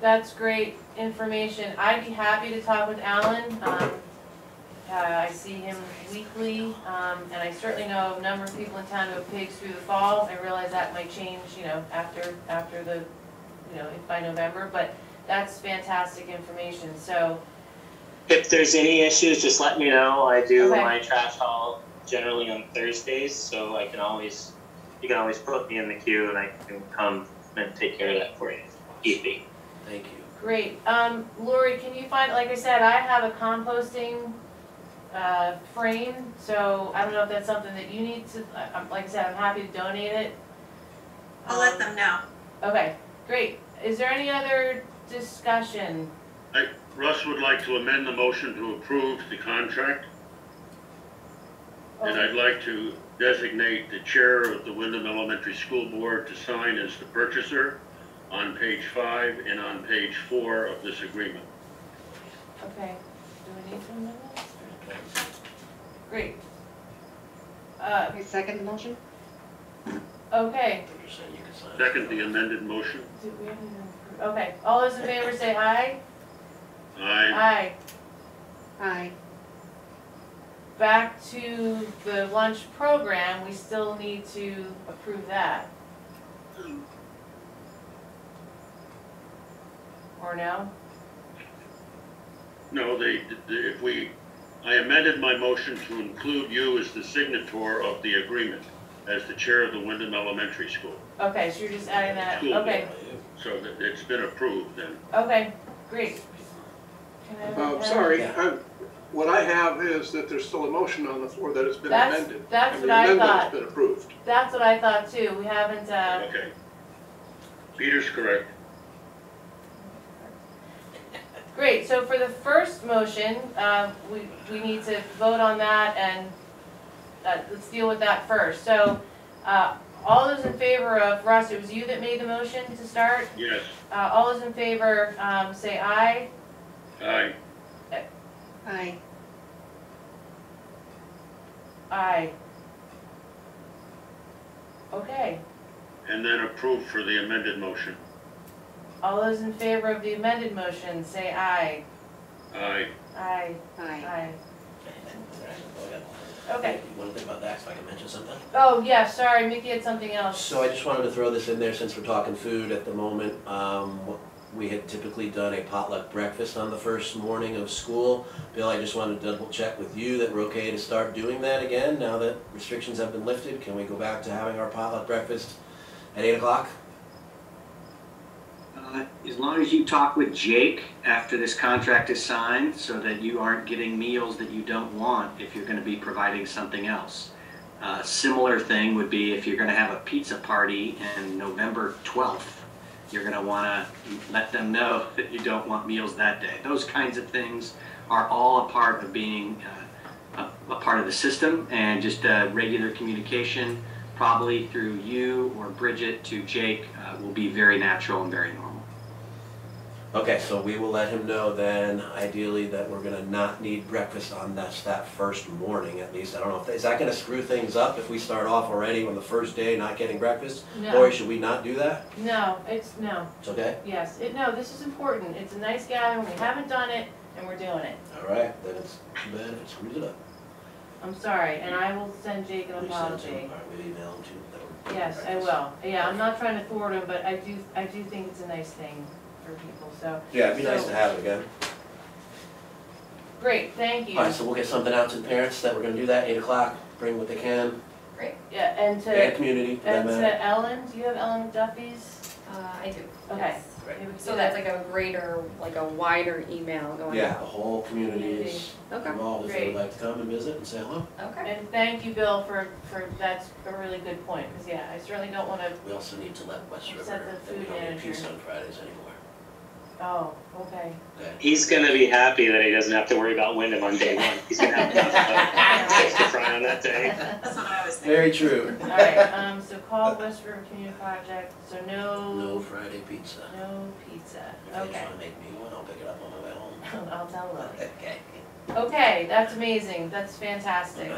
That's great information. I'd be happy to talk with Alan. I see him weekly, and I certainly know a number of people in town who have pigs through the fall. I realize that might change, after the, by November, but that's fantastic information. So, if there's any issues, just let me know. I do Okay. my trash haul generally on Thursdays, so you can always put me in the queue, and I can come and take care of that for you. Easy. Thank you. great. Lori, can you find, like I said, I have a composting frame, so I don't know if that's something that you need to, like I said, I'm happy to donate it. I'll let them know. Okay, great. Is there any other discussion? Russ would like to amend the motion to approve the contract. And I'd like to designate the chair of the Windham Elementary School Board to sign as the purchaser on page 5 and on page 4 of this agreement. Okay, do we need to amend this? Great. I second the motion. Okay. Second the amended motion. Okay, all those in favor say aye? Aye. Aye. Aye. Back to the lunch program, we still need to approve that. Or no? No, I amended my motion to include you as the signator of the agreement, as the chair of the Windham Elementary School. Okay, so you're just adding that, School okay, So that it's been approved then. okay, great. Can I have- Sorry, what I have is that there's still a motion on the floor that has been That's- amended. that's and what I The thought. amendment has been approved. That's what I thought too, we haven't, Okay. Peter's correct. Great, so for the first motion, we need to vote on that and let's deal with that first. So, all those in favor of, Russ, it was you that made the motion to start? Yes. All those in favor, say aye. Aye. Aye. Aye. Okay, And then approved for the amended motion. all those in favor of the amended motion, say aye. Aye. Aye. Aye. Aye. Okay. You want to think about that, if I can mention something? Oh, yeah, sorry, Mickey had something else. So I just wanted to throw this in there since we're talking food at the moment. We had typically done a potluck breakfast on the first morning of school. Bill, I just wanted to double check with you that we're okay to start doing that again now that restrictions have been lifted. Can we go back to having our potluck breakfast at 8 o'clock? As long as you talk with Jake after this contract is signed so that you aren't getting meals that you don't want if you're going to be providing something else. Similar thing would be if you're going to have a pizza party on November 12th. You're going to want to let them know that you don't want meals that day. Those kinds of things are all a part of being a part of the system, and just regular communication, probably through you or Bridget to Jake, will be very natural and very normal. Okay, so we will let him know then, ideally, that we're gonna not need breakfast on that first morning at least. I don't know, is that gonna screw things up if we start off already on the first day not getting breakfast? No. Lori, should we not do that? No, It's okay? yes, no, this is important. It's a nice gathering, we haven't done it, and we're doing it. All right, then it's too bad if it screws it up. I'm sorry, and I will send Jake an We send apology. him, all right, we email him too. Yes, I will. Yeah, I'm not trying to thwart him, but I do think it's a nice thing for people, so. Yeah, it'd be nice So- to have it again. Great, thank you. All right, so we'll get something out to the parents that we're gonna do that, 8 o'clock, bring what they can, Yeah, and and to, community, for that and matter. to Ellen, do you have Ellen McDuffie's? I do. Okay. Yes. Maybe we could So do that's that. like a greater, like a wider email going Yeah, out. the whole community is Okay. involved if they would Great. like to come and visit and say hello. Okay. And thank you, Bill, for, that's a really good point, because yeah, I certainly don't wanna, We also need to let West River, Set the that we food don't get manager. pizza on Fridays anymore. oh, okay. Okay. He's gonna be happy that he doesn't have to worry about Windham on day one. He's gonna have enough to fry on that day. That's what I was thinking. Very true. All right, so call West River Community Project, so No no Friday pizza. pizza, If they just okay. wanna make me one, I'll pick it up on my way home. I'll tell them. Okay. Okay, that's amazing, that's fantastic.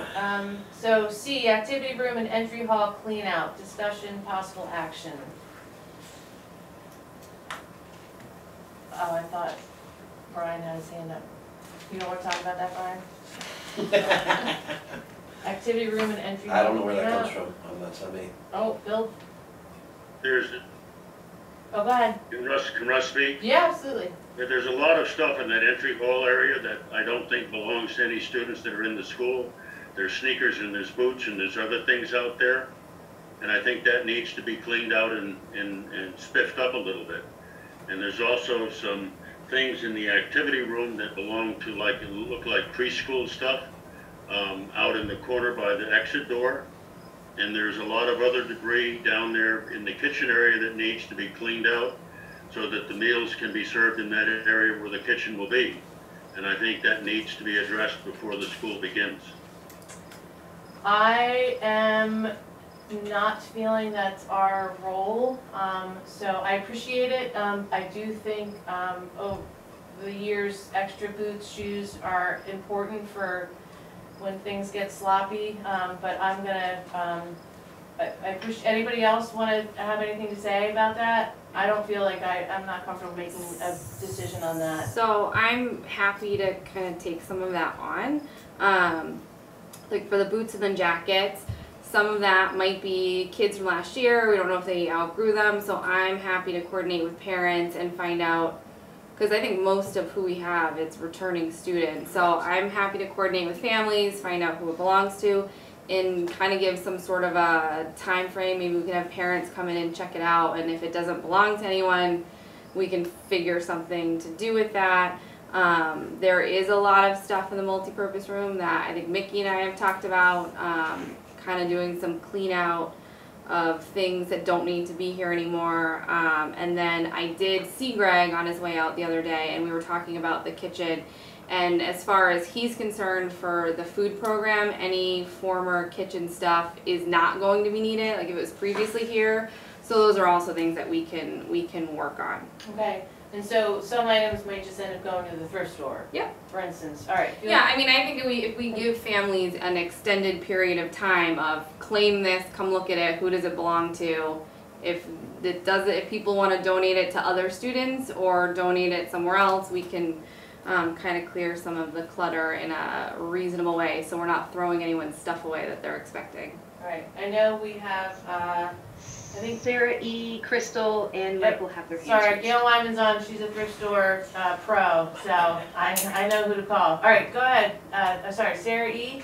So C, activity room and entry hall clean out, discussion, possible action. Oh, I thought Brian had his hand up. You don't wanna talk about that, Brian? Activity room and entry hall I don't know where that clean comes out. from, that's on me. Oh, Bill, There's, oh, go ahead. can Russ speak? Yeah, absolutely. There's a lot of stuff in that entry hall area that I don't think belongs to any students that are in the school. There's sneakers and there's boots and there's other things out there. And I think that needs to be cleaned out and spiffed up a little bit. And there's also some things in the activity room that belong to look like preschool stuff, out in the corner by the exit door. And there's a lot of other debris down there in the kitchen area that needs to be cleaned out so that the meals can be served in that area where the kitchen will be. And I think that needs to be addressed before the school begins. I am not feeling that's our role, so I appreciate it. I do think, over the years, extra boots, shoes are important for when things get sloppy, but I'm gonna, I appreciate, anybody else wanna have anything to say about that? I don't feel like I'm not comfortable making a decision on that. So I'm happy to kind of take some of that on. Like for the boots and the jackets, some of that might be kids from last year. We don't know if they outgrew them. So I'm happy to coordinate with parents and find out, because I think most of who we have, it's returning students. So I'm happy to coordinate with families, find out who it belongs to, and kind of give some sort of a time frame. Maybe we can have parents come in and check it out, and if it doesn't belong to anyone, we can figure something to do with that. There is a lot of stuff in the multipurpose room that I think Mickey and I have talked about, kind of doing some clean out of things that don't need to be here anymore. And then I did see Greg on his way out the other day, and we were talking about the kitchen. And as far as he's concerned for the food program, any former kitchen stuff is not going to be needed, like if it was previously here. So those are also things that we can work on. Okay, and so some items might just end up going to the thrift store. Yep. For instance, all right. Yeah, I mean, I think if we give families an extended period of time of claim this, come look at it, who does it belong to? If people want to donate it to other students or donate it somewhere else, we can kind of clear some of the clutter in a reasonable way, so we're not throwing anyone's stuff away that they're expecting. All right, I know we have, I think Sarah E., Crystal, and Michael have their hands sorry, raised. Gail Wyman's on, she's a thrift store pro, so I know who to call. All right, go ahead. Sorry, Sarah E.?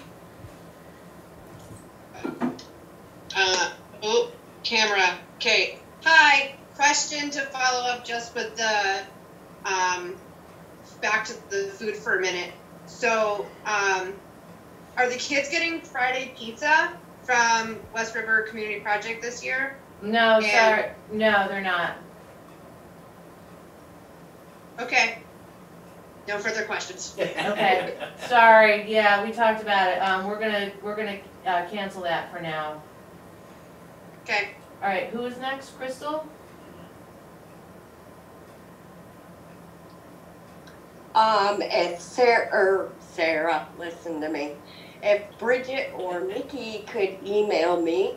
Camera. Okay. Hi. Question to follow up just with the, back to the food for a minute. So, are the kids getting Friday pizza from West River Community Project this year? No, sorry, no, they're not. Okay. No further questions. Okay, sorry, yeah, we talked about it. We're gonna cancel that for now. Okay. All right, who is next? Crystal? If Sarah, listen to me. If Bridget or Mickey could email me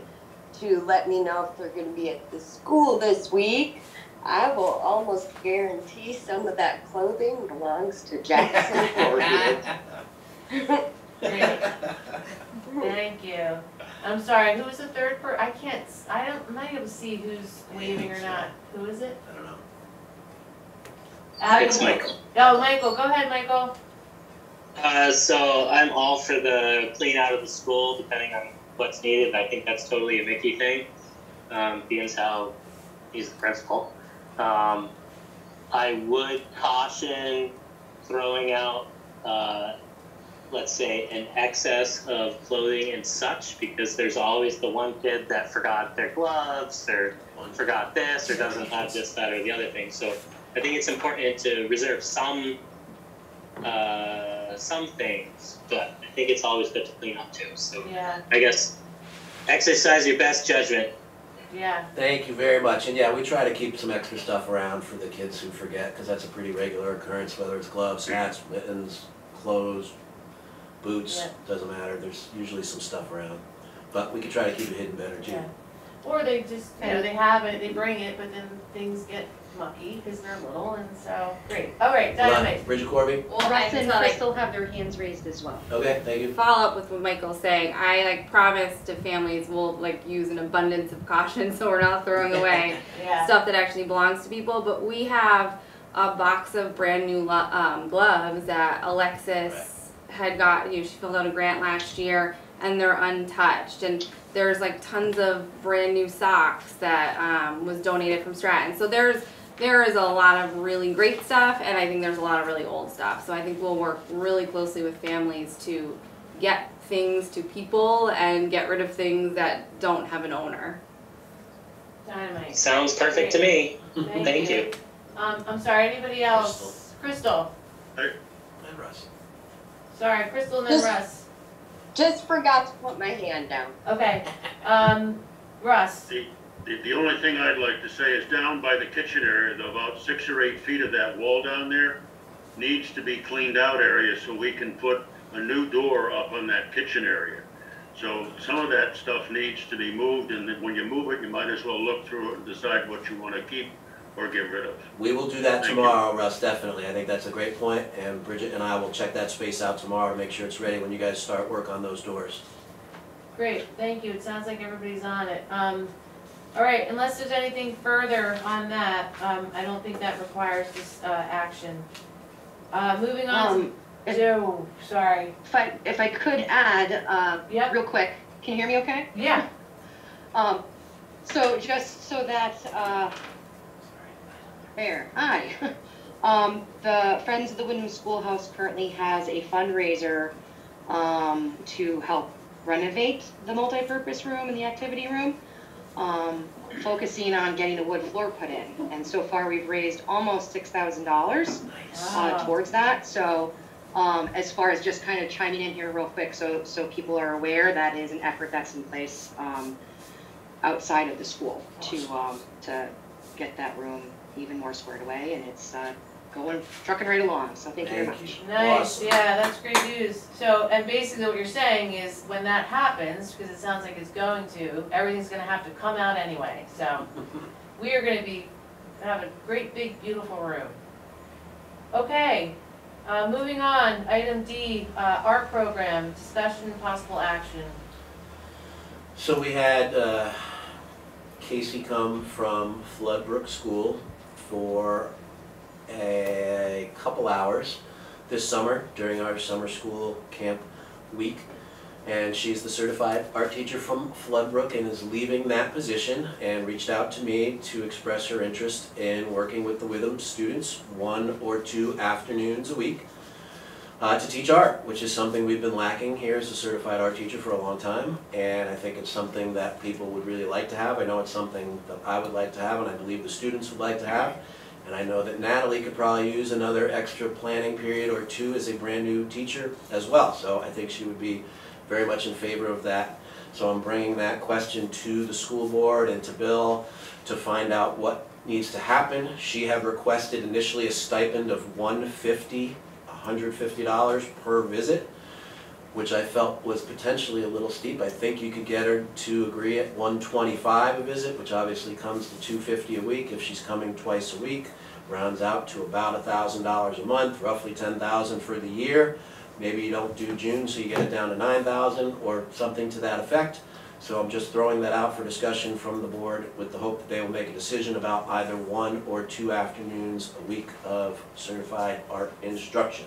to let me know if they're going to be at the school this week, I will almost guarantee some of that clothing belongs to Jackson Forge. Thank you. I'm sorry, who was the third person? I'm not able to see who's waving or not. Who is it? I don't know. It's Michael. Oh, Michael, go ahead, Michael. So I'm all for the clean out of the school, depending on what's needed. I think that's totally a Mickey thing, being as how he's the principal. I would caution throwing out, let's say, an excess of clothing and such, because there's always the one kid that forgot their gloves, or forgot this, or doesn't have this, that, or the other thing. So I think it's important to reserve some things, but I think it's always good to clean up too. So Yeah, I guess exercise your best judgment. yeah. Thank you very much. And yeah, we try to keep some extra stuff around for the kids who forget, because that's a pretty regular occurrence, whether it's gloves, hats, mittens, clothes, boots, Yeah. doesn't matter. There's usually some stuff around. But we can try to keep it hidden better too. Yeah. Or they just, they have it, they bring it, but then things get mucky because they're little, and so, great. All right, Dynamite. Bridget Corby? Well, Russ and until I Crystal have their hands raised as well. Okay, thank you. follow up with what Michael's saying, I promise to families we'll use an abundance of caution so we're not throwing away Yeah. stuff that actually belongs to people. But we have a box of brand new gloves that Alexis had got. She filled out a grant last year, and they're untouched. And there's tons of brand new socks that was donated from Stratton. So there is a lot of really great stuff, and I think there's a lot of really old stuff. So I think we'll work really closely with families to get things to people and get rid of things that don't have an owner. Dynamite. Sounds perfect to me. Thank you. I'm sorry, anybody else? Crystal. And Russ. Sorry, Crystal and then Russ. Just forgot to put my hand down. Okay, Russ. The only thing I'd like to say is down by the kitchen area, about 6 or 8 feet of that wall down there needs to be cleaned out area so we can put a new door up on that kitchen area. So some of that stuff needs to be moved, and then when you move it, you might as well look through it and decide what you want to keep or get rid of. We will do that Thank tomorrow, Russ, definitely. I think that's a great point, and Bridget and I will check that space out tomorrow to make sure it's ready when you guys start work on those doors. Great, thank you. It sounds like everybody's on it. All right, unless there's anything further on that, I don't think that requires this action. Moving on to Joe, sorry. If I could add, Yep. real quick, can you hear me okay? Yeah. So just so that, the Friends of the Windham Schoolhouse currently has a fundraiser to help renovate the multipurpose room and the activity room, focusing on getting a wood floor put in. And so far, we've raised almost $6,000 towards that. So as far as just kind of chiming in here real quick, so people are aware, that is an effort that's in place outside of the school to get that room even more squared away, and it's trucking right along, so thank you very much. Nice, Awesome. yeah, that's great news. So, and basically what you're saying is when that happens, because it sounds like it's going to, everything's gonna have to come out anyway, so we are gonna have a great, big, beautiful room. Okay, moving on, item D, art program, discussion, possible action. So we had Casey come from Floodbrook School for a couple hours this summer during our summer school camp week, and she's the certified art teacher from Floodbrook and is leaving that position, and reached out to me to express her interest in working with the Windham students 1 or 2 afternoons a week to teach art, which is something we've been lacking here as a certified art teacher for a long time, and I think it's something that people would really like to have. I know it's something that I would like to have, and I believe the students would like to have. And I know that Natalie could probably use another extra planning period or 2 as a brand new teacher as well. So I think she would be very much in favor of that. So I'm bringing that question to the school board and to Bill to find out what needs to happen. She had requested initially a stipend of $150 $150 per visit, which I felt was potentially a little steep. I think you could get her to agree at $125 a visit, which obviously comes to $250 a week. If she's coming twice a week, rounds out to about $1,000 a month, roughly $10,000 for the year. Maybe you don't do June, so you get it down to $9,000 or something to that effect. So I'm just throwing that out for discussion from the board with the hope that they will make a decision about either 1 or 2 afternoons a week of certified art instruction.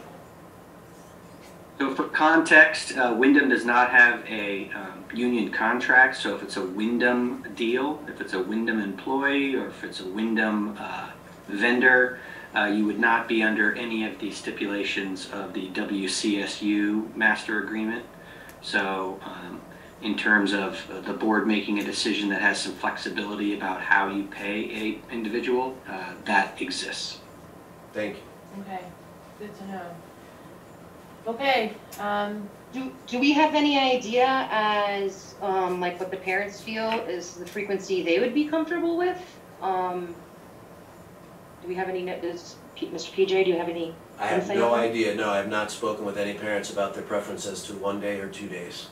So for context, Windham does not have a union contract, so if it's a Windham deal, if it's a Windham employee, or if it's a Windham vendor, you would not be under any of the stipulations of the WCSU master agreement. So in terms of the board making a decision that has some flexibility about how you pay a individual, that exists. Thank you. Okay, good to know. Okay, Do we have any idea as, like what the parents feel is the frequency they would be comfortable with? Do we have any, Mr. PJ, do you have any? I have insight no on that? idea. No, I have not spoken with any parents about their preferences to 1 day or 2 days.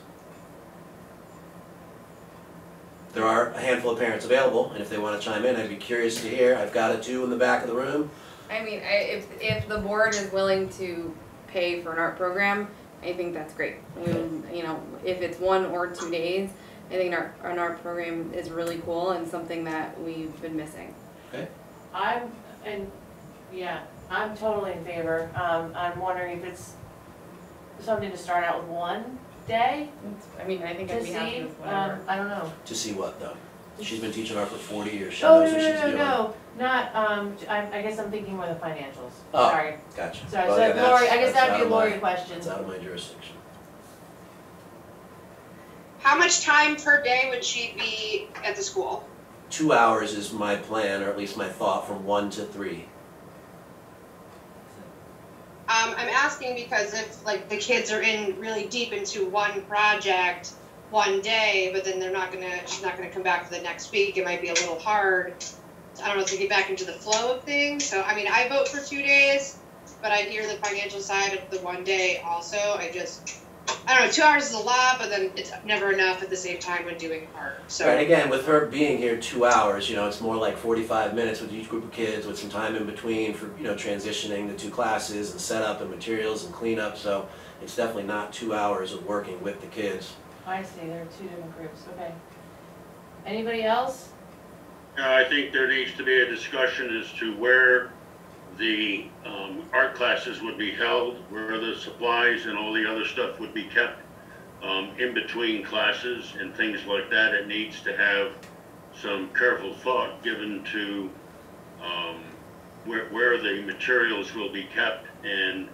There are a handful of parents available, and if they want to chime in, I'd be curious to hear. I've got a 2 in the back of the room. I mean, if the board is willing to pay for an art program, I think that's great. You know, if it's 1 or 2 days, I think an art program is really cool and something that we've been missing. Okay. I'm totally in favor. I'm wondering if it's something to start out with 1 day I mean, I think to I'd be happy see. with whatever. I don't know. To see what, though? She's been teaching art for 40 years. She Oh, knows what she's doing. no, not, I guess I'm thinking more the financials. Oh. Sorry. Gotcha. Sorry, Well, so yeah, Lori, I that's guess that'd be a out of Lori my- question. It's out of my jurisdiction. How much time per day would she be at the school? 2 hours is my plan, or at least my thought, from 1 to 3. I'm asking because if like the kids are in really deep into one project one day, but then she's not gonna come back for the next week, it might be a little hard. I don't know, to get back into the flow of things. So, I mean, I vote for 2 days, but I hear the financial side of the 1 day also. I don't know, 2 hours is a lot, but then it's never enough at the same time when doing art, so. Right, again, with her being here 2 hours, you know, it's more like 45 minutes with each group of kids with some time in between for, you know, transitioning the 2 classes and setup and materials and cleanup, so it's definitely not 2 hours of working with the kids. I see, there are 2 different groups, okay. Anybody else? I think there needs to be a discussion as to where the art classes would be held, where the supplies and all the other stuff would be kept in between classes and things like that. It needs to have some careful thought given to where the materials will be kept and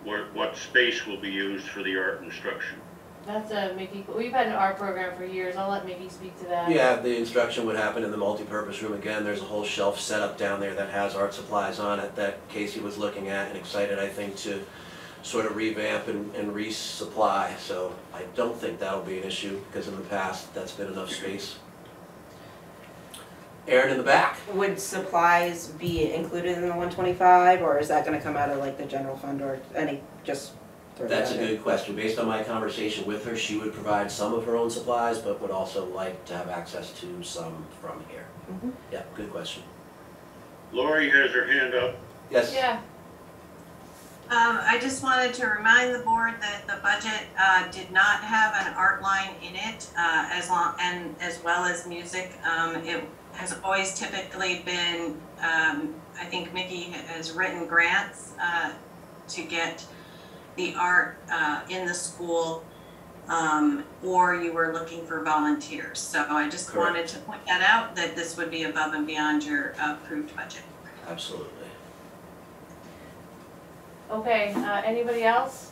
what space will be used for the art instruction. That's Mickey, we've had an art program for years, I'll let Mickey speak to that. Yeah, the instruction would happen in the multi-purpose room. Again, there's a whole shelf set up down there that has art supplies on it that Casey was looking at and excited, I think, to sort of revamp and resupply. So I don't think that'll be an issue because in the past, that's been enough space. Aaron in the back. Would supplies be included in the 125, or is that gonna come out of like the general fund or any, just throw that That's a out there? good question. Based on my conversation with her, she would provide some of her own supplies, but would also like to have access to some from here. Mhm. Yeah, good question. Lori has her hand up. Yes? Yeah, I just wanted to remind the board that the budget did not have an art line in it, as well as music. It has always typically been, I think Mickey has written grants to get the art in the school, or you were looking for volunteers. So I just Correct. wanted to point that out, that this would be above and beyond your approved budget. Absolutely. okay, anybody else?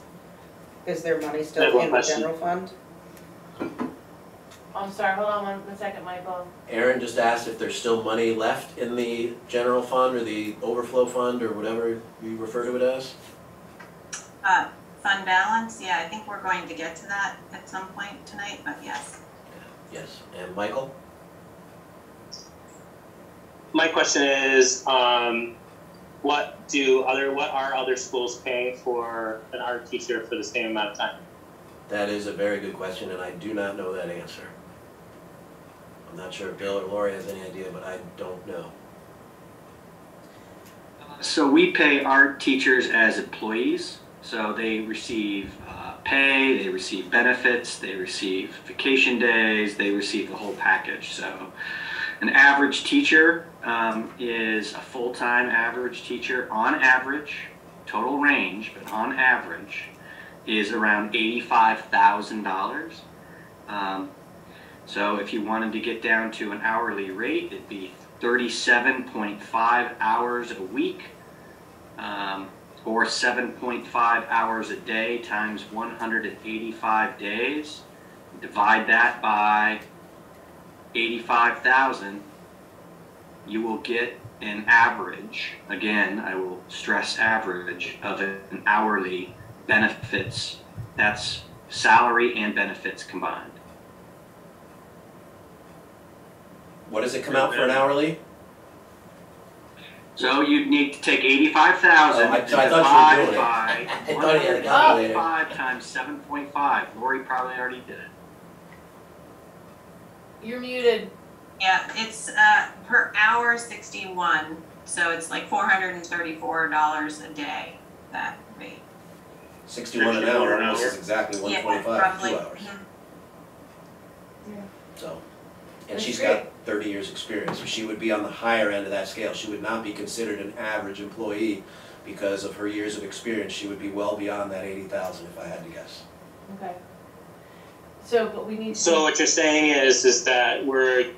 Is there money I have still one in the question. general fund? I'm sorry, hold on one second, Michael. Aaron just asked if there's still money left in the general fund or the overflow fund or whatever you refer to it as? Fund balance, yeah, I think we're going to get to that at some point tonight, but yes. Yes. And Michael? My question is, what are other schools paying for an art teacher for the same amount of time? That is a very good question, and I do not know that answer. I'm not sure if Bill or Lori has any idea, but I don't know. So we pay art teachers as employees, so they receive pay, they receive benefits, they receive vacation days, they receive the whole package. So an average teacher is a full-time average teacher on average, total range, but on average is around $85,000. So if you wanted to get down to an hourly rate, it'd be 37.5 hours a week, or 7.5 hours a day times 185 days. Divide that by 85,000, you will get an average, again, I will stress average, of an hourly benefits. That's salary and benefits combined. What does it come out for an hourly? So you'd need to take 85,000 Oh, I and thought you were divide doing it. by I thought you had a calculator. 185 times 7.5. Lori probably already did it. You're muted. Yeah, it's per hour 61, so it's like $434 a day, that rate. 61 an hour, almost is exactly 125 for roughly. 2 hours. Yeah. So, and That's she's great. got 30 years experience, so she would be on the higher end of that scale. She would not be considered an average employee because of her years of experience. She would be well beyond that 80,000 if I had to guess. Okay. So, but we need to. So what you're saying is that we're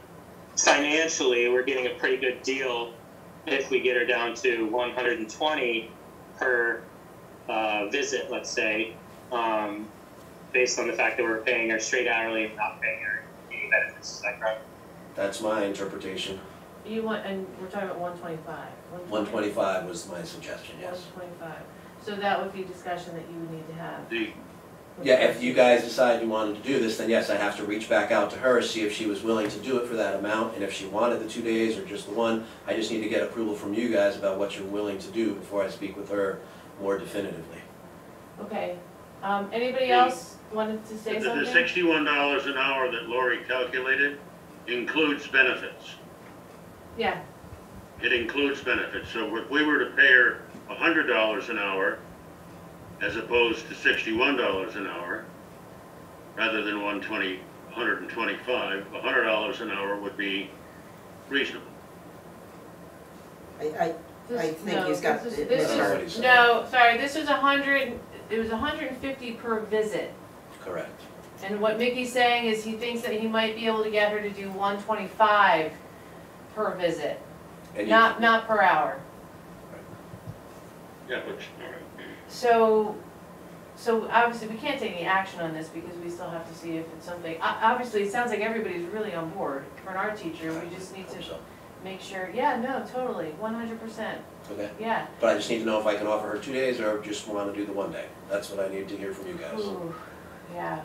getting a pretty good deal if we get her down to 120 per visit, let's say, based on the fact that we're paying her straight hourly and not paying her any benefits. Is that correct? That's my interpretation. You want, and we're talking about 125. 125 was my suggestion, yes. 125. So that would be discussion that you would need to have. Yeah, if you guys decide you wanted to do this, then yes, I'd have to reach back out to her, see if she was willing to do it for that amount, and if she wanted the 2 days or just the one. I just need to get approval from you guys about what you're willing to do before I speak with her more definitively. Okay. Anybody else wanted to say something? The $61 an hour that Lori calculated includes benefits. Yeah. It includes benefits. So if we were to pay her $100 an hour, as opposed to $61 an hour, rather than 125, $100 an hour would be reasonable. I think he's got this it. is, Already said. no, sorry, this is 100, it was 150 per visit. Correct. And what Mickey's saying is he thinks that he might be able to get her to do 125 per visit, And you- not per hour. Yeah, but, all right. So obviously we can't take any action on this because we still have to see if it's something, obviously it sounds like everybody's really on board for an art teacher, we just need to So, make sure, yeah, no, totally, 100%, okay. yeah. But I just need to know if I can offer her 2 days or just want to do the 1 day. That's what I need to hear from you guys. Ooh, yeah.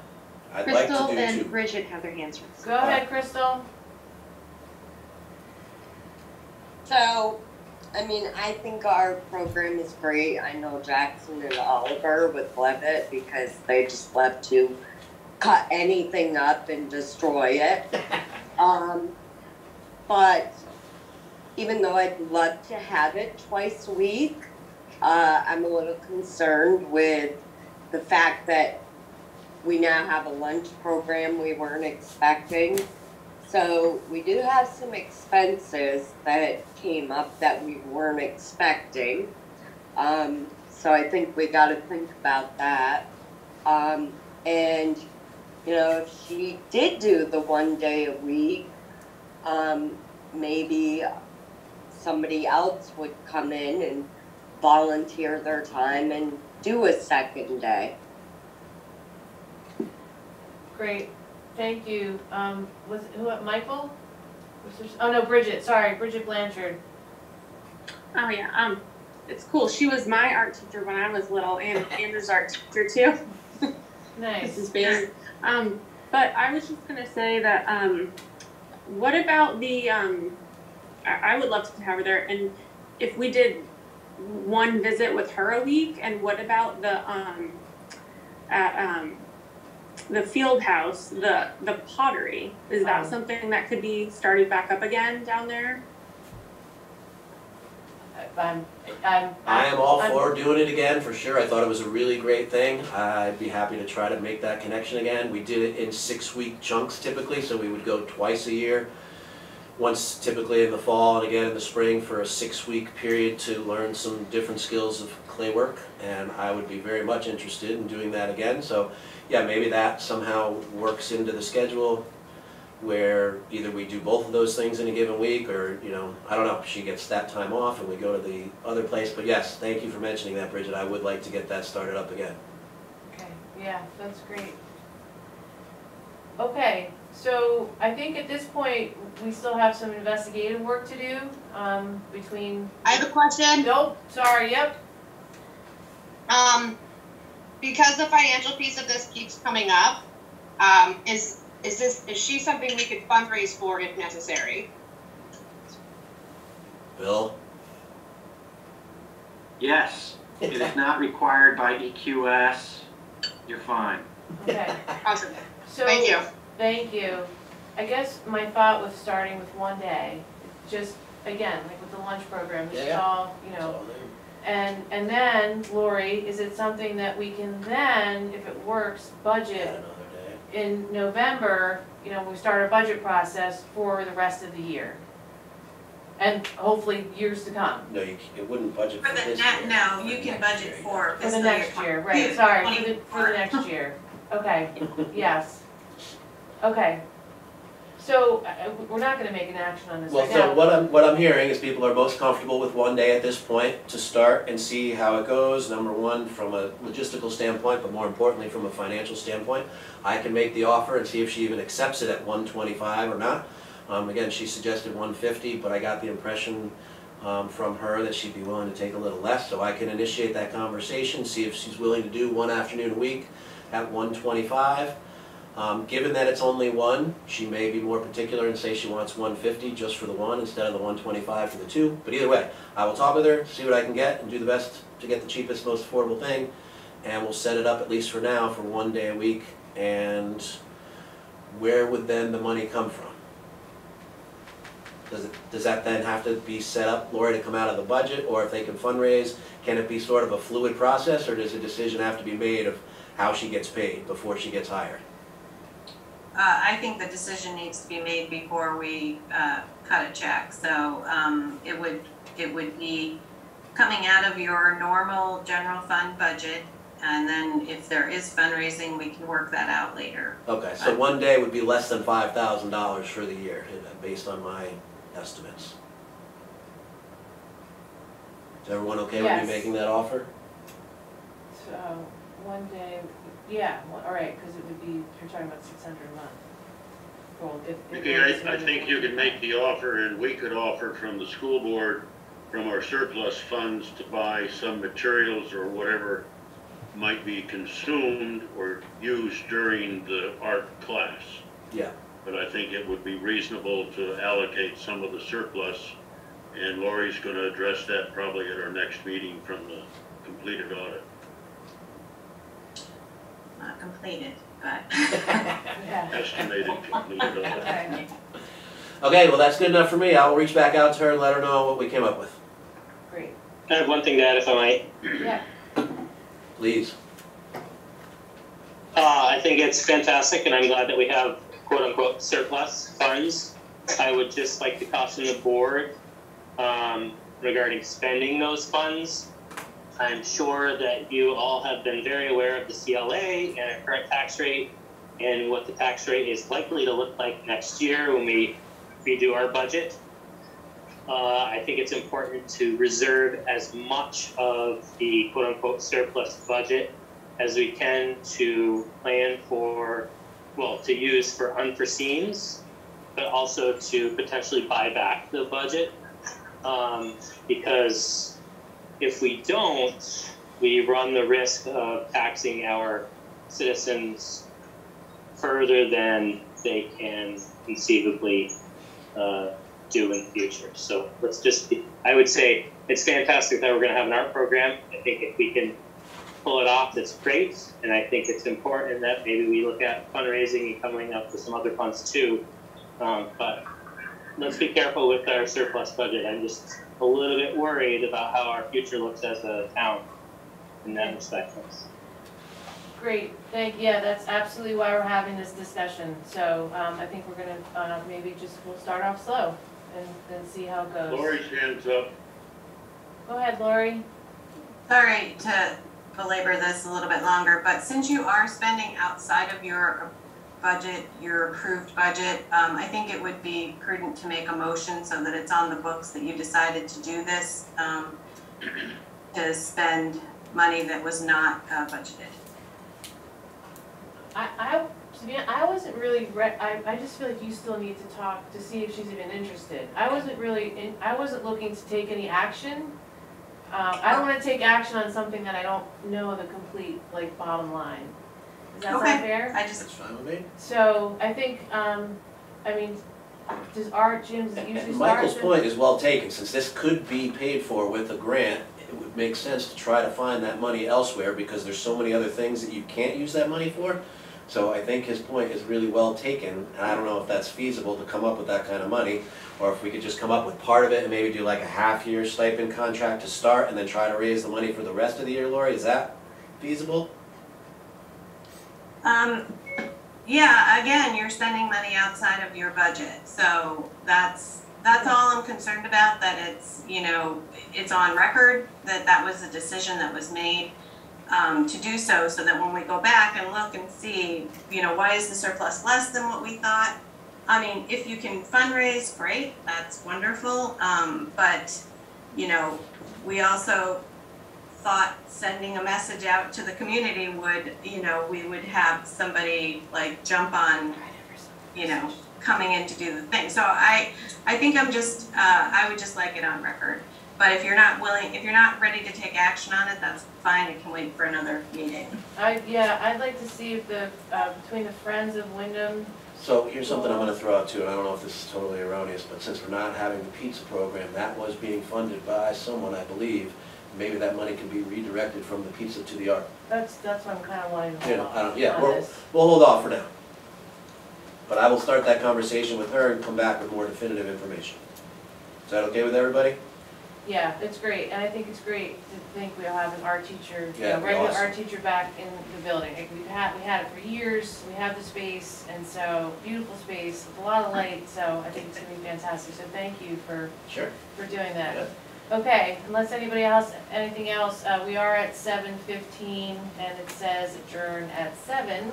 I'd like Crystal to do and 2. Bridget have their hands raised. Go ahead, Crystal. So, I mean, I think our program is great. I know Jackson and Oliver would love it because they just love to cut anything up and destroy it. But even though I'd love to have it twice a week, I'm a little concerned with the fact that we now have a lunch program we weren't expecting. So we do have some expenses that came up that we weren't expecting. So I think we got to think about that. And, you know, if she did do the 1 day a week, maybe somebody else would come in and volunteer their time and do a second day. Great, thank you. Was it, who, Michael? Was there, oh no, Bridget, sorry, Bridget Blanchard. Oh yeah, it's cool. She was my art teacher when I was little, and Andrew's art teacher too. Nice. This is big. But I was just gonna say that, what about the, I would love to have her there, and if we did one visit with her a week? And what about the field house, the pottery? Is that something that could be started back up again down there? I am all for doing it again, for sure. I thought it was a really great thing. I'd be happy to try to make that connection again. We did it in 6-week chunks typically, so we would go twice a year. Once typically in the fall and again in the spring for a 6-week period to learn some different skills of clay work. And I would be very much interested in doing that again. So yeah, maybe that somehow works into the schedule, where either we do both of those things in a given week, or, you know, I don't know, she gets that time off and we go to the other place. But yes, thank you for mentioning that, Bridget. I would like to get that started up again. Okay, yeah, that's great. Okay, so I think at this point, we still have some investigative work to do, between. I have a question. Nope, sorry, yep. Because the financial piece of this keeps coming up, is she something we could fundraise for if necessary? Bill? Yes, it is not required by EQS. You're fine. Okay. Awesome. So, Thank you. Thank you. I guess my thought was starting with one day, just, again, like with the lunch program, this is all, you know. And then, Lori, is it something that we can then, if it works, budget in November, you know, we start our budget process for the rest of the year? And hopefully years to come. No, it wouldn't budget for this year. No, you can budget for For the next year, right, sorry, for the next year. Okay, yes. Okay. So, we're not gonna make an action on this Well, right now. so what I'm hearing is people are most comfortable with one day at this point to start and see how it goes. Number one, from a logistical standpoint, but more importantly, from a financial standpoint. I can make the offer and see if she even accepts it at 125 or not. Again, she suggested 150, but I got the impression from her that she'd be willing to take a little less. So I can initiate that conversation, see if she's willing to do one afternoon a week at 125. Given that it's only one, she may be more particular and say she wants 150 just for the one instead of the 125 for the two. But either way, I will talk with her, see what I can get, and do the best to get the cheapest, most affordable thing. And we'll set it up, at least for now, for one day a week. And where would then the money come from? Does that then have to be set up, Lori, to come out of the budget? Or if they can fundraise, can it be sort of a fluid process? Or does a decision have to be made of how she gets paid before she gets hired? I think the decision needs to be made before we cut a check. So it would be coming out of your normal general fund budget, and then if there is fundraising, we can work that out later. Okay, so one day would be less than $5,000 for the year, based on my estimates. Is everyone okay with me making that offer? So, one day, yeah, all right, because it would be, you're talking about 600 a month. Well, I think you can make the offer, and we could offer from the school board, from our surplus funds, to buy some materials or whatever might be consumed or used during the art class. Yeah. But I think it would be reasonable to allocate some of the surplus, and Lori's going to address that probably at our next meeting from the completed audit. Not completed, but. Estimated completed audit. Okay. Okay, well that's good enough for me. I'll reach back out to her and let her know what we came up with. Great. I have one thing to add, if I might. Yeah. Please. I think it's fantastic, and I'm glad that we have quote-unquote surplus funds. I would just like to caution the board regarding spending those funds. I'm sure that you all have been very aware of the CLA and our current tax rate and what the tax rate is likely to look like next year when we redo our budget. I think it's important to reserve as much of the quote-unquote surplus budget as we can to plan for, well, to use for unforeseens, but also to potentially buy back the budget. Because if we don't, we run the risk of taxing our citizens further than they can conceivably do in the future. So let's just I would say it's fantastic that we're going to have an art program. I think if we can pull it off, that's great. And I think it's important that maybe we look at fundraising and coming up with some other funds too. But let's be careful with our surplus budget. I'm just a little bit worried about how our future looks as a town in that respect. Great, yeah, that's absolutely why we're having this discussion. So I think we're gonna maybe we'll start off slow and see how it goes. Lori's hands up. Go ahead, Lori. Sorry to belabor this a little bit longer, but since you are spending outside of your budget, your approved budget, I think it would be prudent to make a motion so that it's on the books that you decided to do this, to spend money that was not budgeted. I wasn't really, I just feel like you still need to talk to see if she's even interested. I wasn't looking to take any action. I don't want to take action on something that I don't know the complete, like, bottom line. Is that not fair? That's fine with me. So, I think, I mean, does Jim, does it usually And start? Michael's point is well taken. Since this could be paid for with a grant, it would make sense to try to find that money elsewhere because there's so many other things that you can't use that money for. So I think his point is really well taken, and I don't know if that's feasible to come up with that kind of money, or if we could just come up with part of it and maybe do like a half-year stipend contract to start and then try to raise the money for the rest of the year, Lori, is that feasible? Yeah, again, you're spending money outside of your budget, so that's all I'm concerned about, that it's, you know, it's on record that that was a decision that was made to do so that when we go back and look and see, you know, why is the surplus less than what we thought? I mean, if you can fundraise, great, that's wonderful, but, you know, we also thought sending a message out to the community would, you know, we would have somebody like jump on, you know, coming in to do the thing. So I think I'm just, I would just like it on record. But if you're not ready to take action on it, that's fine, it can wait for another meeting. I'd like to see if the, between the Friends of Windham. So here's something I'm gonna throw out too, and I don't know if this is totally erroneous, but since we're not having the pizza program, that was being funded by someone, I believe. Maybe that money can be redirected from the pizza to the art. That's what I'm kind of wanting to You hold know, off yeah, on we'll this. hold off for now. But I will start that conversation with her and come back with more definitive information. Is that okay with everybody? Yeah, it's great, and I think it's great to think we'll have an art teacher, you Yeah, know, regular awesome. art teacher back in the building. Like, we had it for years, we have the space, and so, beautiful space, with a lot of light, so I think it's gonna be fantastic. So thank you for doing that. Yeah. Okay, unless anybody else, anything else, we are at 7:15, and it says adjourn at 7.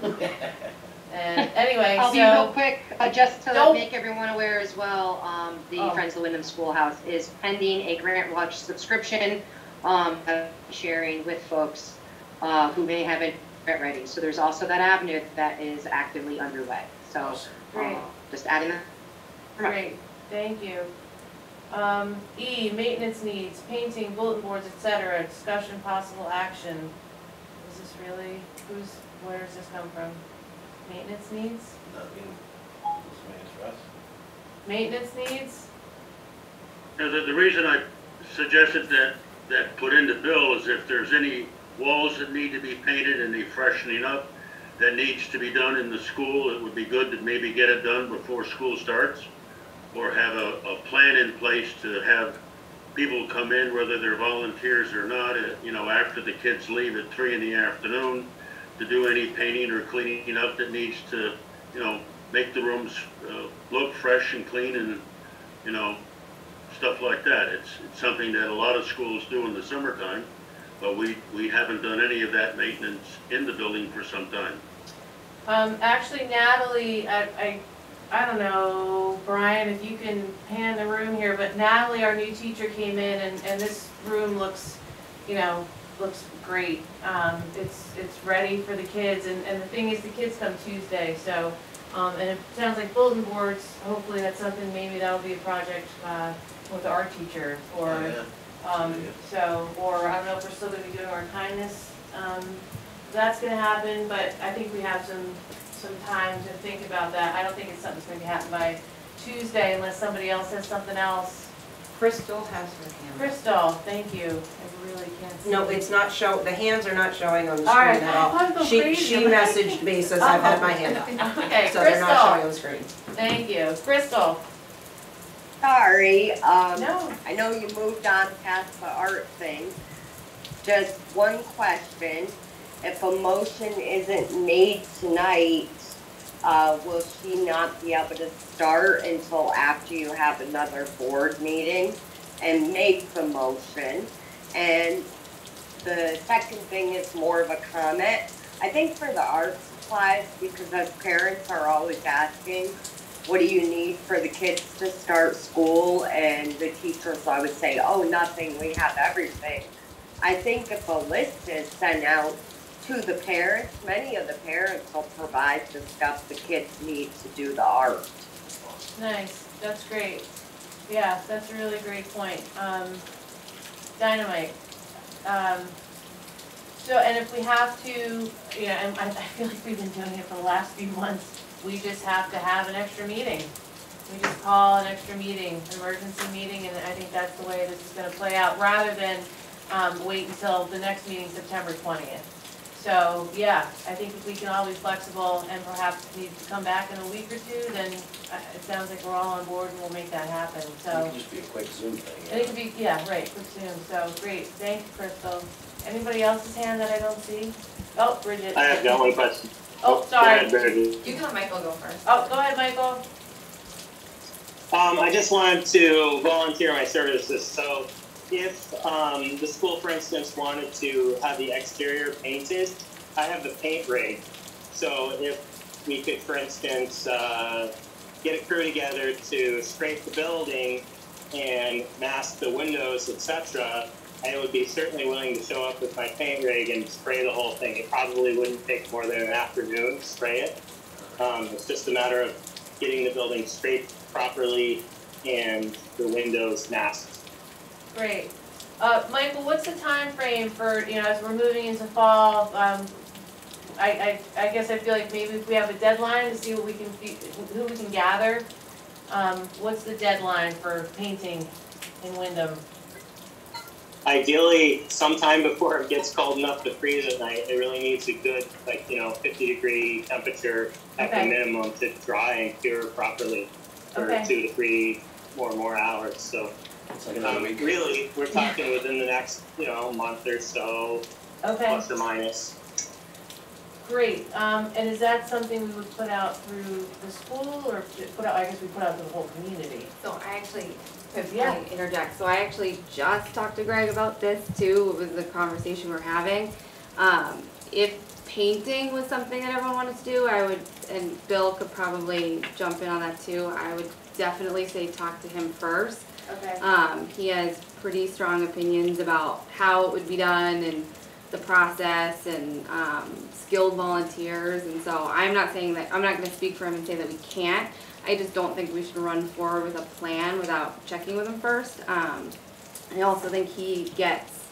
And anyway, I'll be real quick, just to Nope. make everyone aware as well, the Friends of the Windham Schoolhouse is pending a Grant Watch subscription, sharing with folks who may have it ready. So there's also that avenue that is actively underway. So Great. Just adding that. Great, thank you. E, maintenance needs, painting, bulletin boards, etc., discussion, possible action. Is this really, where does this come from? Maintenance needs? Not me. This means for us. Maintenance needs? Now, the reason I suggested that put in the bill is if there's any walls that need to be painted and any freshening up that needs to be done in the school, it would be good to maybe get it done before school starts, or have a plan in place to have people come in, whether they're volunteers or not, you know, after the kids leave at 3 in the afternoon, to do any painting or cleaning up that needs to, you know, make the rooms look fresh and clean and, you know, stuff like that. It's something that a lot of schools do in the summertime, but we haven't done any of that maintenance in the building for some time. Actually, Natalie, I don't know, Brian, if you can pan the room here, but Natalie, our new teacher, came in and this room looks, you know, looks great. It's ready for the kids, and the thing is, the kids come Tuesday, so, and it sounds like bulletin boards, hopefully that's something, maybe that'll be a project with our teacher, or, so, or I don't know if we're still gonna be doing our kindness, that's gonna happen, but I think we have some time to think about that. I don't think it's something that's gonna happen by Tuesday unless somebody else has something else. Crystal has her hand. Crystal, thank you. I really can't see. No, it's not the hands are not showing on the All right, screen at all. I'm so She crazy. messaged me, says I've had my hand up. Okay, So they're not Crystal, showing on the screen. thank you. Crystal, Sorry, no, I know you moved on past the art thing. Just one question. If a motion isn't made tonight, will she not be able to start until after you have another board meeting and make the motion? And the second thing is more of a comment. I think for the art supplies, because as parents are always asking, what do you need for the kids to start school? And the teachers always say, oh, nothing, we have everything. I think if a list is sent out to the parents, many of the parents will provide the stuff the kids need to do the art. nice, that's great. Yeah, that's a really great point. Dynamite. So, and if we have to, you know, and I feel like we've been doing it for the last few months, we just have to have an extra meeting. We just call an extra meeting, an emergency meeting, and I think that's the way this is gonna play out, rather than wait until the next meeting, September 20th. So, yeah, I think if we can all be flexible and perhaps need to come back in a week or two, then it sounds like we're all on board and we'll make that happen, so. It could just be a quick Zoom thing. And it could be, yeah, right, quick Zoom, so great, thank you, Crystal. Anybody else's hand that I don't see? Oh, Bridget. I have got one question. Oh, sorry. Go ahead, Bridget. You can let Michael go first. Oh, go ahead, Michael. I just wanted to volunteer my services. So if the school, for instance, wanted to have the exterior painted, I have the paint rig. So if we could, for instance, get a crew together to scrape the building and mask the windows, etc., I would be certainly willing to show up with my paint rig and spray the whole thing. It probably wouldn't take more than an afternoon to spray it. It's just a matter of getting the building scraped properly and the windows masked. Great. Michael, what's the time frame for, you know, as we're moving into fall? I guess I feel like maybe if we have a deadline to see what we can, who we can gather. What's the deadline for painting in Windham? Ideally, sometime before it gets cold enough to freeze at night. It really needs a good, 50-degree temperature at the minimum to dry and cure properly for 2 to 3 or more hours. So, It's like another week. really, we're talking within the next, month or so, plus or minus. Great. And is that something we would put out through the school, or I guess we put out to the whole community? So I actually, if I interject, so I actually just talked to Greg about this too. It was the conversation we're having. If painting was something that everyone wanted to do, I would, and Bill could probably jump in on that too, I would definitely say talk to him first. Okay. He has pretty strong opinions about how it would be done and the process and skilled volunteers, and so I'm not saying that, I'm not going to speak for him and say that we can't. I just don't think we should run forward with a plan without checking with him first. I also think he gets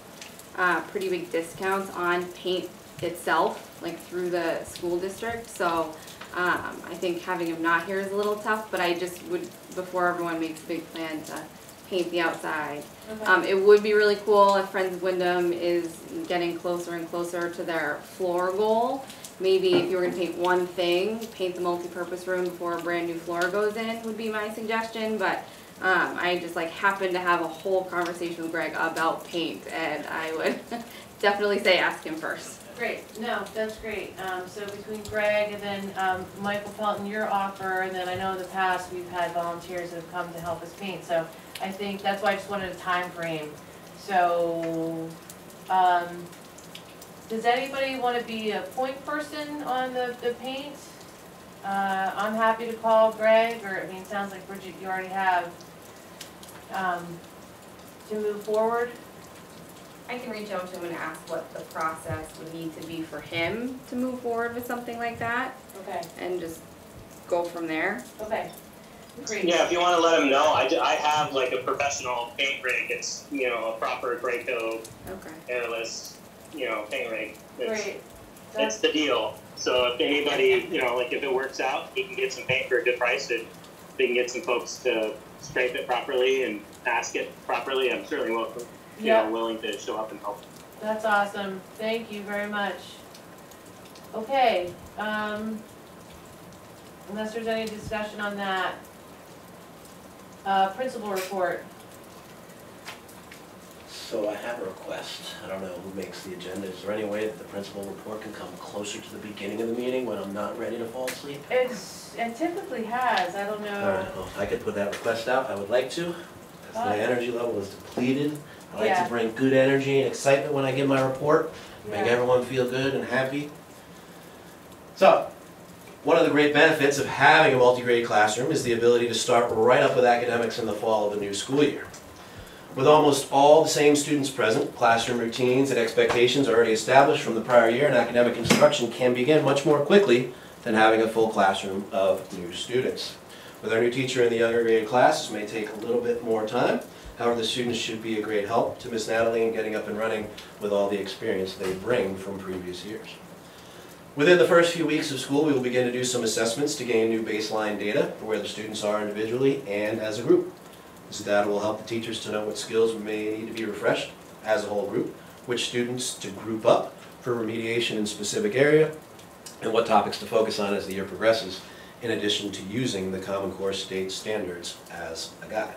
pretty big discounts on paint itself, like through the school district, so I think having him not here is a little tough, but I just would, before everyone makes a big plan, to paint the outside. Okay. It would be really cool if Friends of Windham is getting closer and closer to their floor goal. Maybe if you were gonna paint one thing, paint the multi-purpose room before a brand new floor goes in would be my suggestion, but I just happened to have a whole conversation with Greg about paint, and I would definitely say ask him first. Great. No, that's great. So between Greg and then Michael Felton, your offer, and then I know in the past we've had volunteers that have come to help us paint, so I think that's why I just wanted a time frame. So, does anybody want to be a point person on the paint? I'm happy to call Greg, or it sounds like Bridget, you already have, to move forward. I can reach out to him and ask what the process would need to be for him to move forward with something like that. Okay. And just go from there. Okay. Great. Yeah, if you want to let him know, I have a professional paint rig. It's a proper Graco airless paint rig. Great. It's the deal. So if anybody if it works out, he can get some paint for a good price. It we can get some folks to scrape it properly and mask it properly, I'm certainly welcome. Willing to show up and help. That's awesome. Thank you very much. Okay, unless there's any discussion on that. Principal report. So I have a request. I don't know who makes the agenda. Is there any way that the principal report can come closer to the beginning of the meeting when I'm not ready to fall asleep? It typically has, I don't know. All right, well, if I could put that request out, I would like to, because my energy level is depleted. I like to bring good energy and excitement when I give my report, make everyone feel good and happy. So, one of the great benefits of having a multi-grade classroom is the ability to start right up with academics in the fall of the new school year. With almost all the same students present, classroom routines and expectations are already established from the prior year, and academic instruction can begin much more quickly than having a full classroom of new students. With our new teacher in the younger grade class, this may take a little bit more time. However, the students should be a great help to Miss Natalie in getting up and running with all the experience they bring from previous years. Within the first few weeks of school, we will begin to do some assessments to gain new baseline data for where the students are individually and as a group. This data will help the teachers to know what skills may need to be refreshed as a whole group, which students to group up for remediation in a specific area, and what topics to focus on as the year progresses, in addition to using the Common Core state standards as a guide.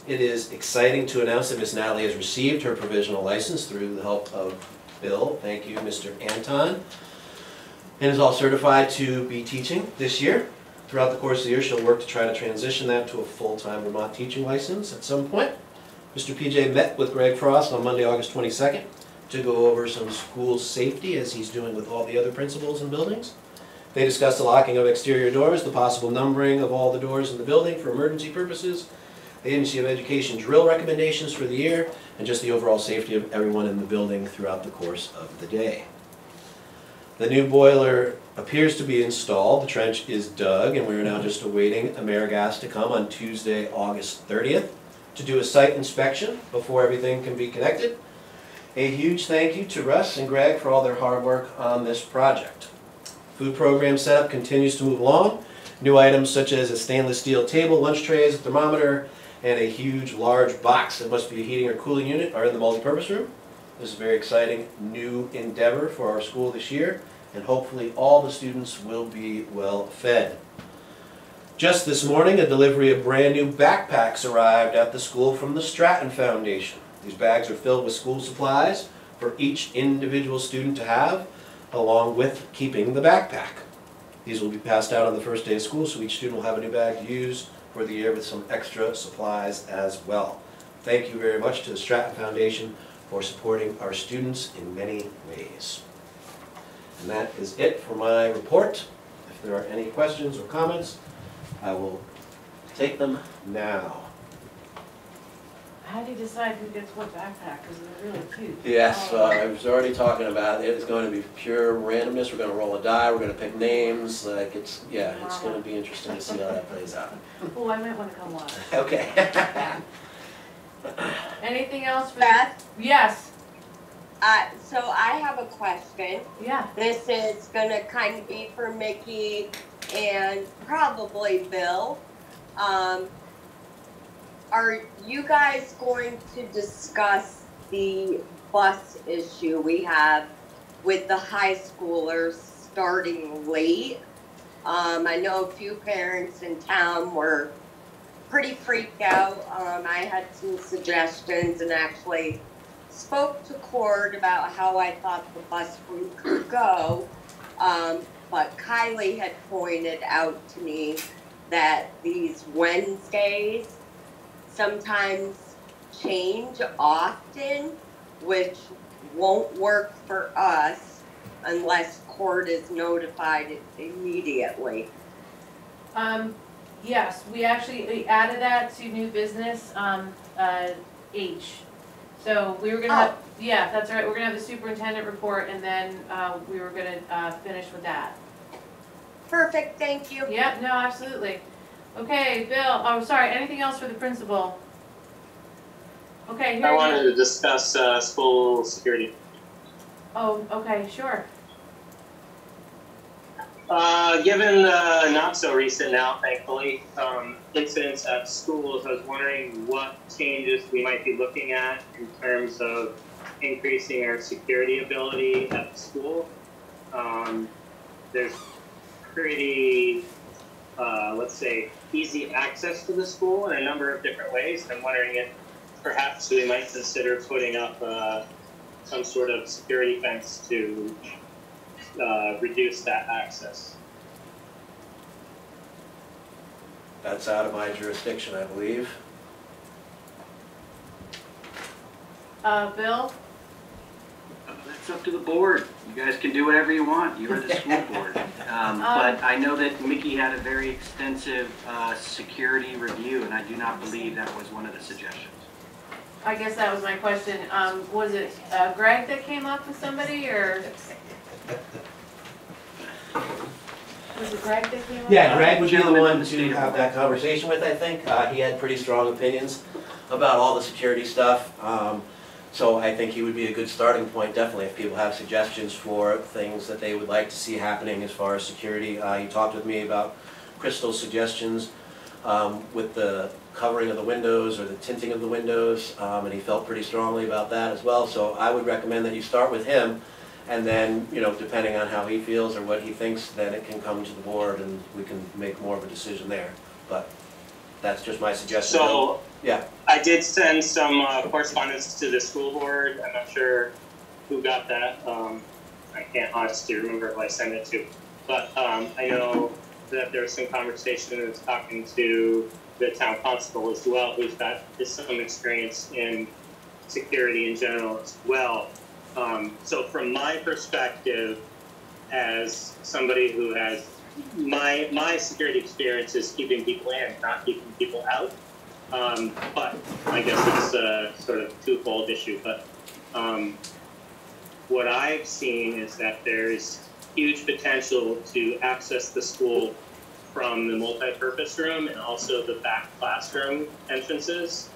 It is exciting to announce that Ms. Natalie has received her provisional license through the help of Bill. Thank you, Mr. Anton, and is all certified to be teaching this year. Throughout the course of the year, she'll work to try to transition that to a full-time Vermont teaching license at some point. Mr. PJ met with Greg Frost on Monday, August 22nd to go over some school safety, as he's doing with all the other principals and buildings. They discussed the locking of exterior doors, the possible numbering of all the doors in the building for emergency purposes, the Agency of Education drill recommendations for the year, and just the overall safety of everyone in the building throughout the course of the day. The new boiler appears to be installed, the trench is dug, and we are now just awaiting AmeriGas to come on Tuesday, August 30th to do a site inspection before everything can be connected. A huge thank you to Russ and Greg for all their hard work on this project. Food program setup continues to move along. New items such as a stainless steel table, lunch trays, a thermometer, and a huge large box that must be a heating or cooling unit are in the multipurpose room. This is a very exciting new endeavor for our school this year, and hopefully all the students will be well fed. Just this morning, a delivery of brand new backpacks arrived at the school from the Stratton Foundation. These bags are filled with school supplies for each individual student to have, along with keeping the backpack. These will be passed out on the first day of school, so each student will have a new bag to use for the year with some extra supplies as well. Thank you very much to the Stratton Foundation for supporting our students in many ways. And that is it for my report. If there are any questions or comments, I will take them now. How do you decide who gets what backpack? Because they're really cute. Yes, I was already talking about it. It's going to be pure randomness. We're going to roll a die. We're going to pick names. Like it's going to be interesting to see how that plays out. Oh, I might want to come watch. Okay. Anything else for Beth? Yes. So I have a question. Yeah. This is gonna kind of be for Mickey and probably Bill. Are you guys going to discuss the bus issue we have with the high schoolers starting late? I know a few parents in town were pretty freaked out. I had some suggestions and actually spoke to Cord about how I thought the bus route could go. But Kylie had pointed out to me that these Wednesdays sometimes change often, which won't work for us unless Cord is notified immediately. Yes, we added that to new business, H. So we were gonna have, yeah, that's right, we're gonna have the superintendent report, and then we were gonna finish with that. Perfect, thank you. Yep, no, absolutely. Okay, Bill, oh, sorry, anything else for the principal? Okay, here I wanted to discuss school security. Oh, okay, sure. Given the not so recent now, thankfully, incidents at schools, I was wondering what changes we might be looking at in terms of increasing our security ability at the school. There's pretty, let's say, easy access to the school in a number of different ways. I'm wondering if perhaps we might consider putting up some sort of security fence to reduce that access. That's out of my jurisdiction, I believe. Bill? That's up to the board. You guys can do whatever you want. You're the school board. But I know that Mickey had a very extensive security review, and I do not believe that was one of the suggestions. I guess that was my question. Was it Greg that came up with somebody, or? Was it Greg that came up? Yeah, Greg would be the one to have that conversation with, I think. He had pretty strong opinions about all the security stuff. So I think he would be a good starting point, definitely, if people have suggestions for things that they would like to see happening as far as security. He talked with me about Crystal's suggestions with the covering of the windows or the tinting of the windows, and he felt pretty strongly about that as well. So I would recommend that you start with him, and then, you know, depending on how he feels or what he thinks, then it can come to the board and we can make more of a decision there. But that's just my suggestion. So, yeah. I did send some correspondence to the school board. I'm not sure who got that. I can't honestly remember who I sent it to. But I know that there was some conversation. I was talking to the town constable as well, who's got some experience in security in general as well. So from my perspective, as somebody who has my security experience is keeping people in, not keeping people out. But I guess it's a sort of twofold issue. But what I've seen is that there's huge potential to access the school from the multi-purpose room and also the back classroom entrances.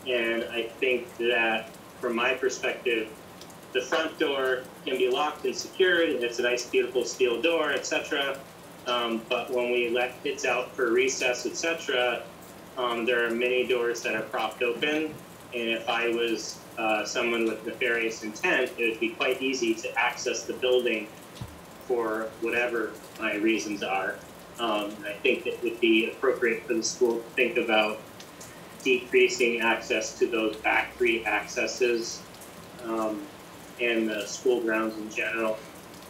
And I think that from my perspective, the front door can be locked and secured, and it's a nice, beautiful steel door, etc. But when we let kids out for recess, etc., there are many doors that are propped open. And if I was someone with nefarious intent, it would be quite easy to access the building for whatever my reasons are. I think it would be appropriate for the school to think about decreasing access to those back three accesses and the school grounds in general.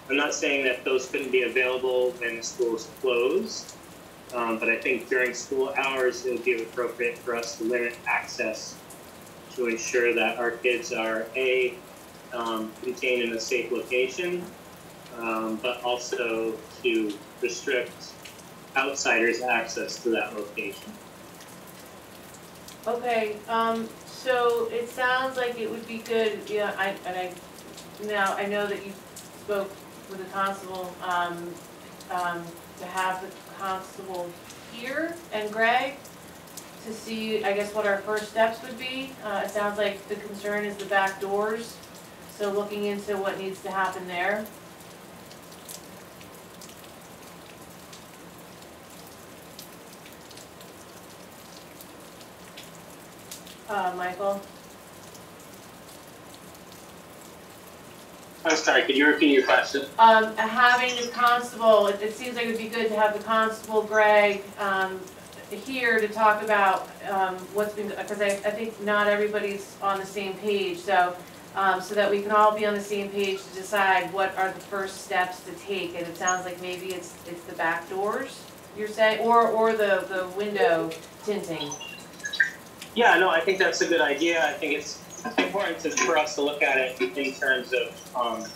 I'm not saying that those couldn't be available when the school is closed, but I think during school hours it would be appropriate for us to limit access to ensure that our kids are contained in a safe location, but also to restrict outsiders' access to that location. Okay, so it sounds like it would be good, yeah, now I know that you spoke with the constable, to have the constable here and Greg to see, I guess, what our first steps would be. It sounds like the concern is the back doors, so looking into what needs to happen there. Michael? I'm sorry, could you repeat your question? Having the constable, it seems like it would be good to have the constable, Greg, here to talk about what's been, because I think not everybody's on the same page, so so that we can all be on the same page to decide what are the first steps to take. And it sounds like maybe it's the back doors, you're saying, or the window tinting. Yeah, no, I think that's a good idea. I think it's important for us to look at it in terms of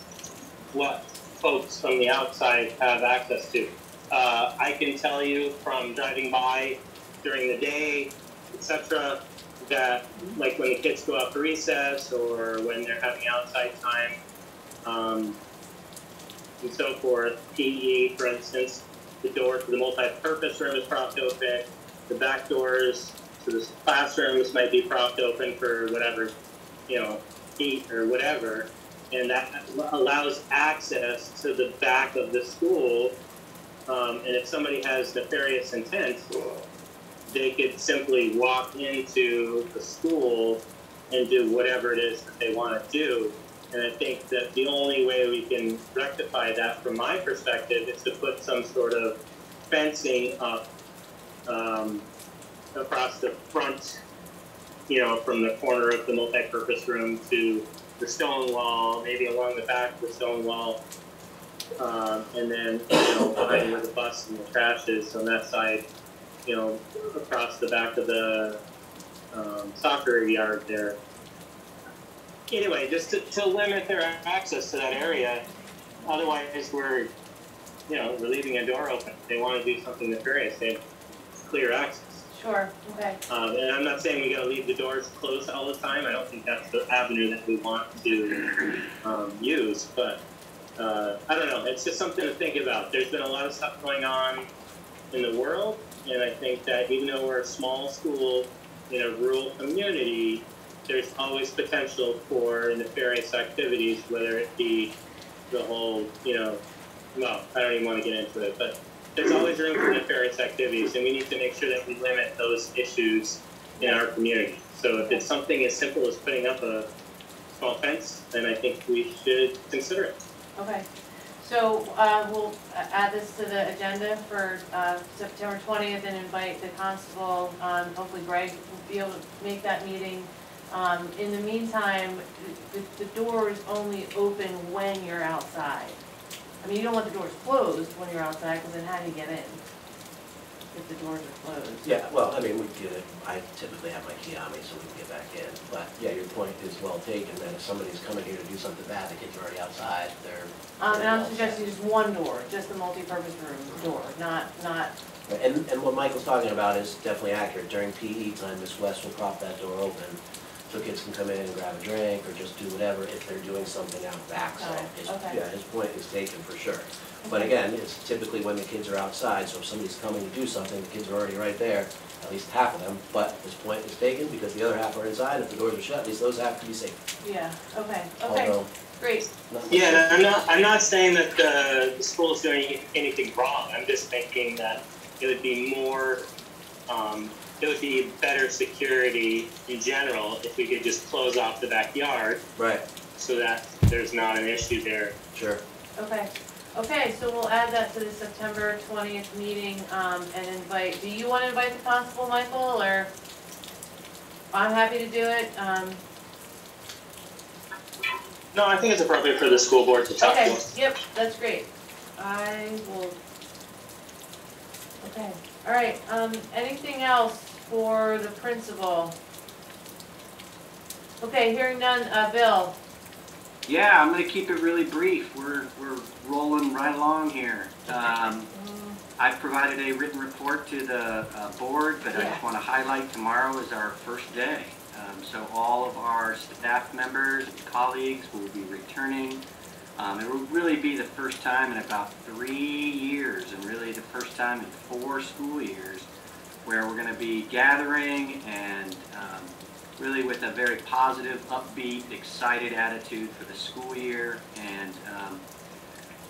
what folks from the outside have access to. I can tell you from driving by during the day, etc., that like when the kids go out for recess or when they're having outside time, and so forth, PE, for instance, the door to the multi-purpose room is propped open, the back doors to the classrooms might be propped open for whatever, heat or whatever, and that allows access to the back of the school And if somebody has nefarious intent, they could simply walk into the school and do whatever it is that they want to do. And I think that the only way we can rectify that, from my perspective, is to put some sort of fencing up across the front, you know, from the corner of the multi-purpose room to the stone wall, maybe along the back of the stone wall, and then, you know, behind where the bus and the trash is on that side, you know, across the back of the soccer yard there. Anyway, just to limit their access to that area. Otherwise, we're leaving a door open. If they want to do something nefarious, they have clear access. Sure, okay. And I'm not saying we got to leave the doors closed all the time. I don't think that's the avenue that we want to use. But I don't know. It's just something to think about. There's been a lot of stuff going on in the world, and I think that even though we're a small school in a rural community, there's always potential for nefarious activities, whether it be the whole, well, I don't even want to get into it, but there's always room for nefarious activities, and we need to make sure that we limit those issues in our community. So if it's something as simple as putting up a small fence, then I think we should consider it. Okay, so we'll add this to the agenda for September 20th and invite the constable. Hopefully Greg will be able to make that meeting. In the meantime, the door is only open when you're outside. I mean, you don't want the doors closed when you're outside, because then how do you get in if the doors are closed? Yeah, well, I mean, I typically have my key on me so we can get back in. But yeah, your point is well taken, that if somebody's coming here to do something bad, the kids are already outside, they're... And I'm suggesting just one door, just the multi-purpose room door, not... And what Michael's talking about is definitely accurate. During PE time, Miss West will prop that door open so kids can come in and grab a drink or just do whatever if they're doing something out back. So his point is taken for sure. But again, it's typically when the kids are outside, so if somebody's coming to do something, the kids are already right there, at least half of them. But his point is taken because the other half are inside. If the doors are shut, at least those have to be safe. Yeah, okay, Although, great. Yeah, I'm not saying that the school is doing anything wrong. I'm just thinking that it would be more, it would be better security in general if we could just close off the backyard. Right. So that there's not an issue there. Sure. Okay, so we'll add that to the September 20th meeting and invite, do you want to invite the constable, Michael, or? I'm happy to do it. No, I think it's appropriate for the school board to talk to us. Okay, yep, that's great. I will. Okay, all right, anything else for the principal? Okay, hearing none, Bill. Yeah, I'm going to keep it really brief. We're rolling right along here. I've provided a written report to the board, but I just want to highlight tomorrow is our first day. So all of our staff members and colleagues will be returning. It will really be the first time in about 3 years, and really the first time in 4 school years, where we're going to be gathering and really with a very positive, upbeat, excited attitude for the school year, and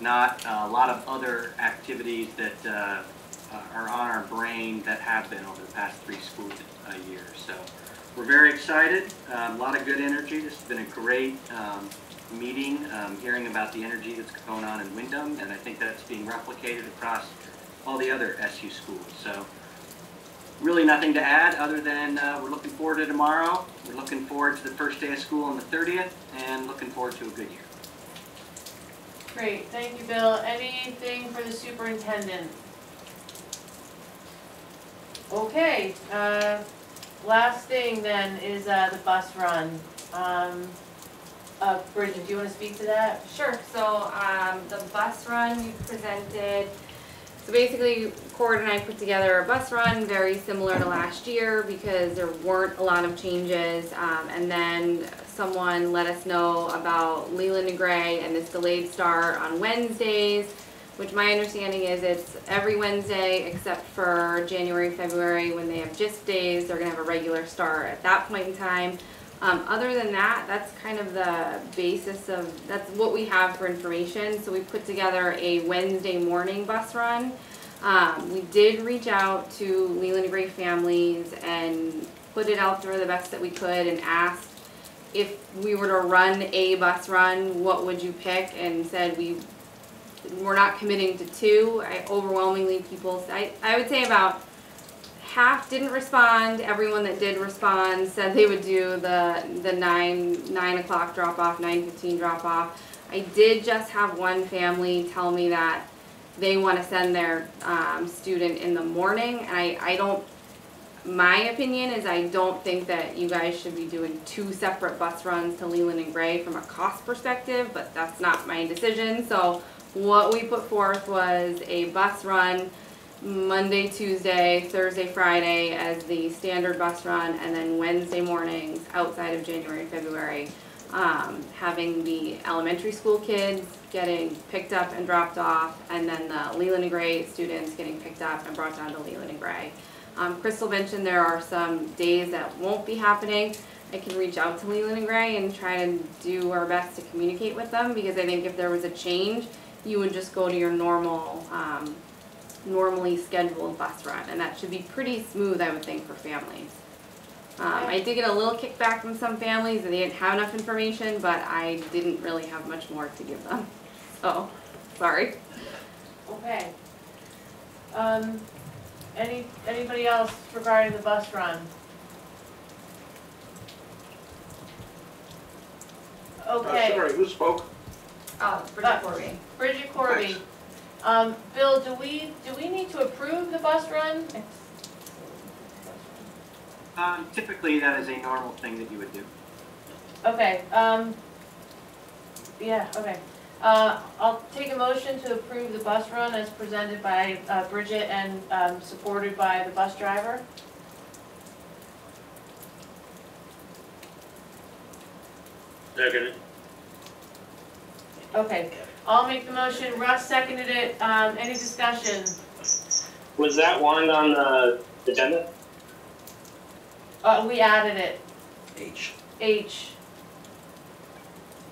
not a lot of other activities that are on our brain that have been over the past 3 school years. So we're very excited, a lot of good energy. This has been a great meeting, hearing about the energy that's going on in Windham, and I think that's being replicated across all the other SU schools. So really nothing to add other than we're looking forward to tomorrow. We're looking forward to the first day of school on the 30th, and looking forward to a good year. Great, thank you, Bill. Anything for the superintendent? Okay, last thing then is the bus run. Bridget, do you want to speak to that? Sure. So the bus run we presented. So basically, Cord and I put together a bus run very similar to last year because there weren't a lot of changes. And then someone let us know about Leland and Gray and this delayed start on Wednesdays, which my understanding is it's every Wednesday except for January, February when they have GIST days. They're going to have a regular start at that point in time. Other than that, that's kind of the basis of, that's what we have for information. So we put together a Wednesday morning bus run. We did reach out to Leland and Gray families and put it out there the best that we could and asked if we were to run a bus run, what would you pick? And said we're not committing to two. Overwhelmingly people, I would say about half didn't respond. Everyone that did respond said they would do the 9 o'clock drop off, 9:15 drop off. I did just have one family tell me that they want to send their student in the morning. And I don't, my opinion is I don't think that you guys should be doing two separate bus runs to Leland and Gray from a cost perspective, but that's not my decision. So what we put forth was a bus run Monday, Tuesday, Thursday, Friday as the standard bus run, and then Wednesday mornings outside of January and February, having the elementary school kids getting picked up and dropped off, and then the Leland and Gray students getting picked up and brought down to Leland and Gray. Crystal mentioned there are some days that won't be happening. I can reach out to Leland and Gray and try to do our best to communicate with them, because I think if there was a change, you would just go to your normal normally scheduled bus run, and that should be pretty smooth, I would think, for families. I did get a little kickback from some families that they didn't have enough information, but I didn't really have much more to give them. So, sorry. Okay. Anybody else regarding the bus run? Okay. Sorry, who spoke? Bridget Corby. Bridget Corby. Thanks. Bill, do we need to approve the bus run? Typically, that is a normal thing that you would do. Okay, yeah, okay. I'll take a motion to approve the bus run as presented by Bridget and supported by the bus driver. Second. Okay, I'll make the motion. Russ seconded it. Any discussion? Was that one on the agenda? We added it. H.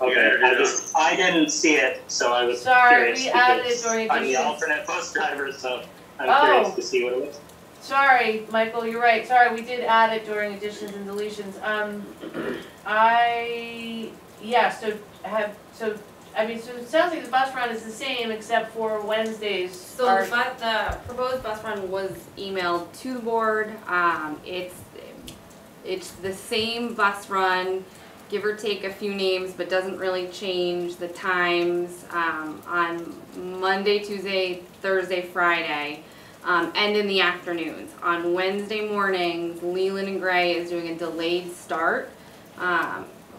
Okay, Yeah, I didn't see it, so I was Sorry, curious. we added it because during I'm the additions. alternate bus driver, so I'm Oh. curious to see what it was. Sorry, Michael, you're right. Sorry, we did add it during additions and deletions. So it sounds like the bus run is the same except for Wednesdays. So the proposed bus run was emailed to the board. It's the same bus run, give or take a few names, but doesn't really change the times on Monday, Tuesday, Thursday, Friday, and in the afternoons. On Wednesday mornings, Leland and Gray is doing a delayed start.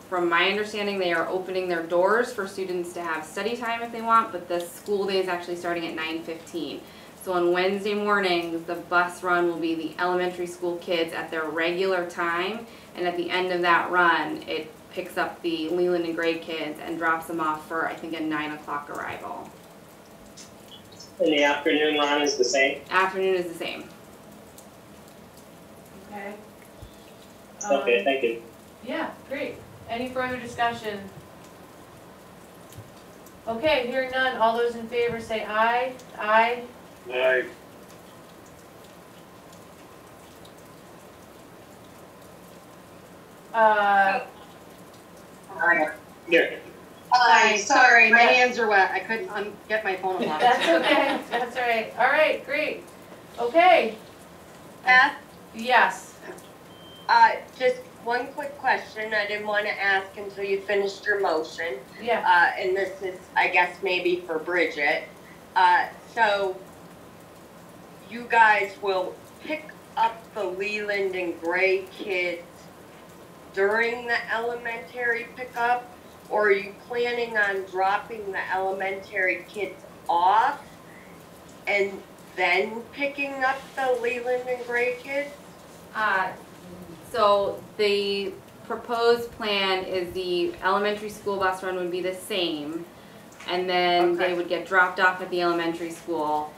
From my understanding, they are opening their doors for students to have study time if they want, but the school day is actually starting at 9:15. So on Wednesday mornings, the bus run will be the elementary school kids at their regular time, and at the end of that run, it picks up the Leland and Gray kids and drops them off for, I think, a 9 o'clock arrival. And the afternoon run is the same? Afternoon is the same. Okay. Okay, thank you. Yeah, great. Any further discussion? Okay, hearing none. All those in favor say aye. Aye. Aye. Here. Hi, sorry, my hands are wet. I couldn't get my phone unlocked. That's okay. That's all right. All right, great. Okay. Beth, Yes. just one quick question. I didn't want to ask until you finished your motion. Yeah. And this is, I guess, maybe for Bridget. So you guys will pick up the Leland and Gray kids during the elementary pickup? Or are you planning on dropping the elementary kids off and then picking up the Leland and Gray kids? So the proposed plan is the elementary school bus run would be the same, and then Okay. they would get dropped off at the elementary school.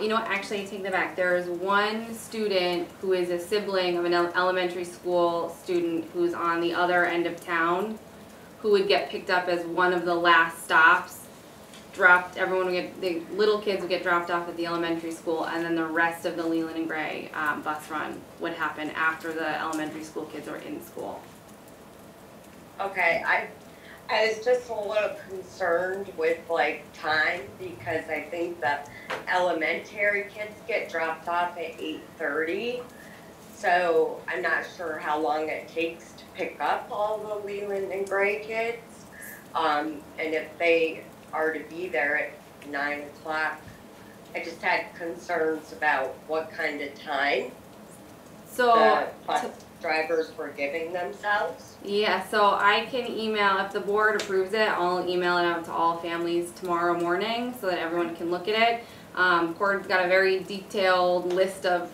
You know what, actually I take that back. There is one student who is a sibling of an elementary school student who's on the other end of town, who would get picked up as one of the last stops. Everyone would get, the little kids would get dropped off at the elementary school, and then the rest of the Leland and Gray bus run would happen after the elementary school kids are in school. Okay, I was just a little concerned with like time, because I think the elementary kids get dropped off at 8:30. So I'm not sure how long it takes to pick up all the Leland and Gray kids. And if they are to be there at 9 o'clock, I just had concerns about what kind of time the bus drivers were giving themselves. Yeah, so I can email, if the board approves it, I'll email it out to all families tomorrow morning so that everyone can look at it. Cord's got a very detailed list of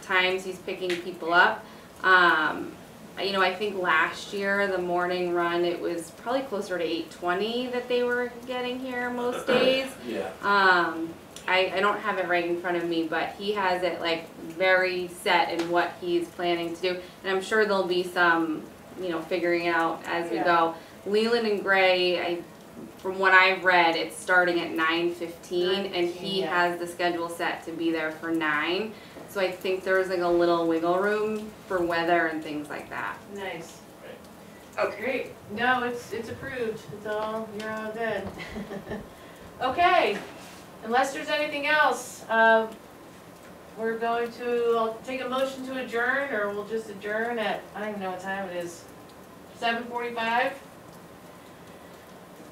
times he's picking people up. You know, I think last year, the morning run, it was probably closer to 8:20 that they were getting here most days. Yeah. I don't have it right in front of me, but he has it like very set in what he's planning to do. And I'm sure there'll be some, you know, figuring out as we go. Leland and Gray, from what I've read, it's starting at 9:15, and he has the schedule set to be there for 9. So I think there's like a little wiggle room for weather and things like that. Nice. Okay. Great. No, it's approved. It's all, you're all good. Okay. Unless there's anything else, we're going to, I'll take a motion to adjourn, or we'll just adjourn at, I don't even know what time it is, 7:45.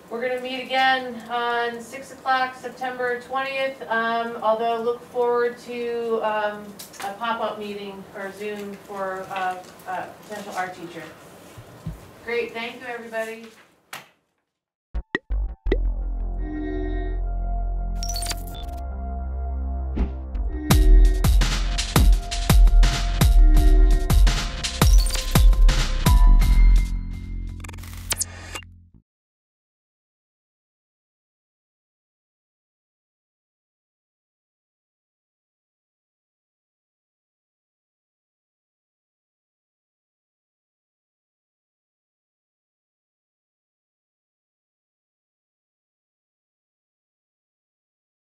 We're gonna meet again on 6 o'clock, September 20th, although look forward to a pop-up meeting or Zoom for a potential art teacher. Great, thank you everybody.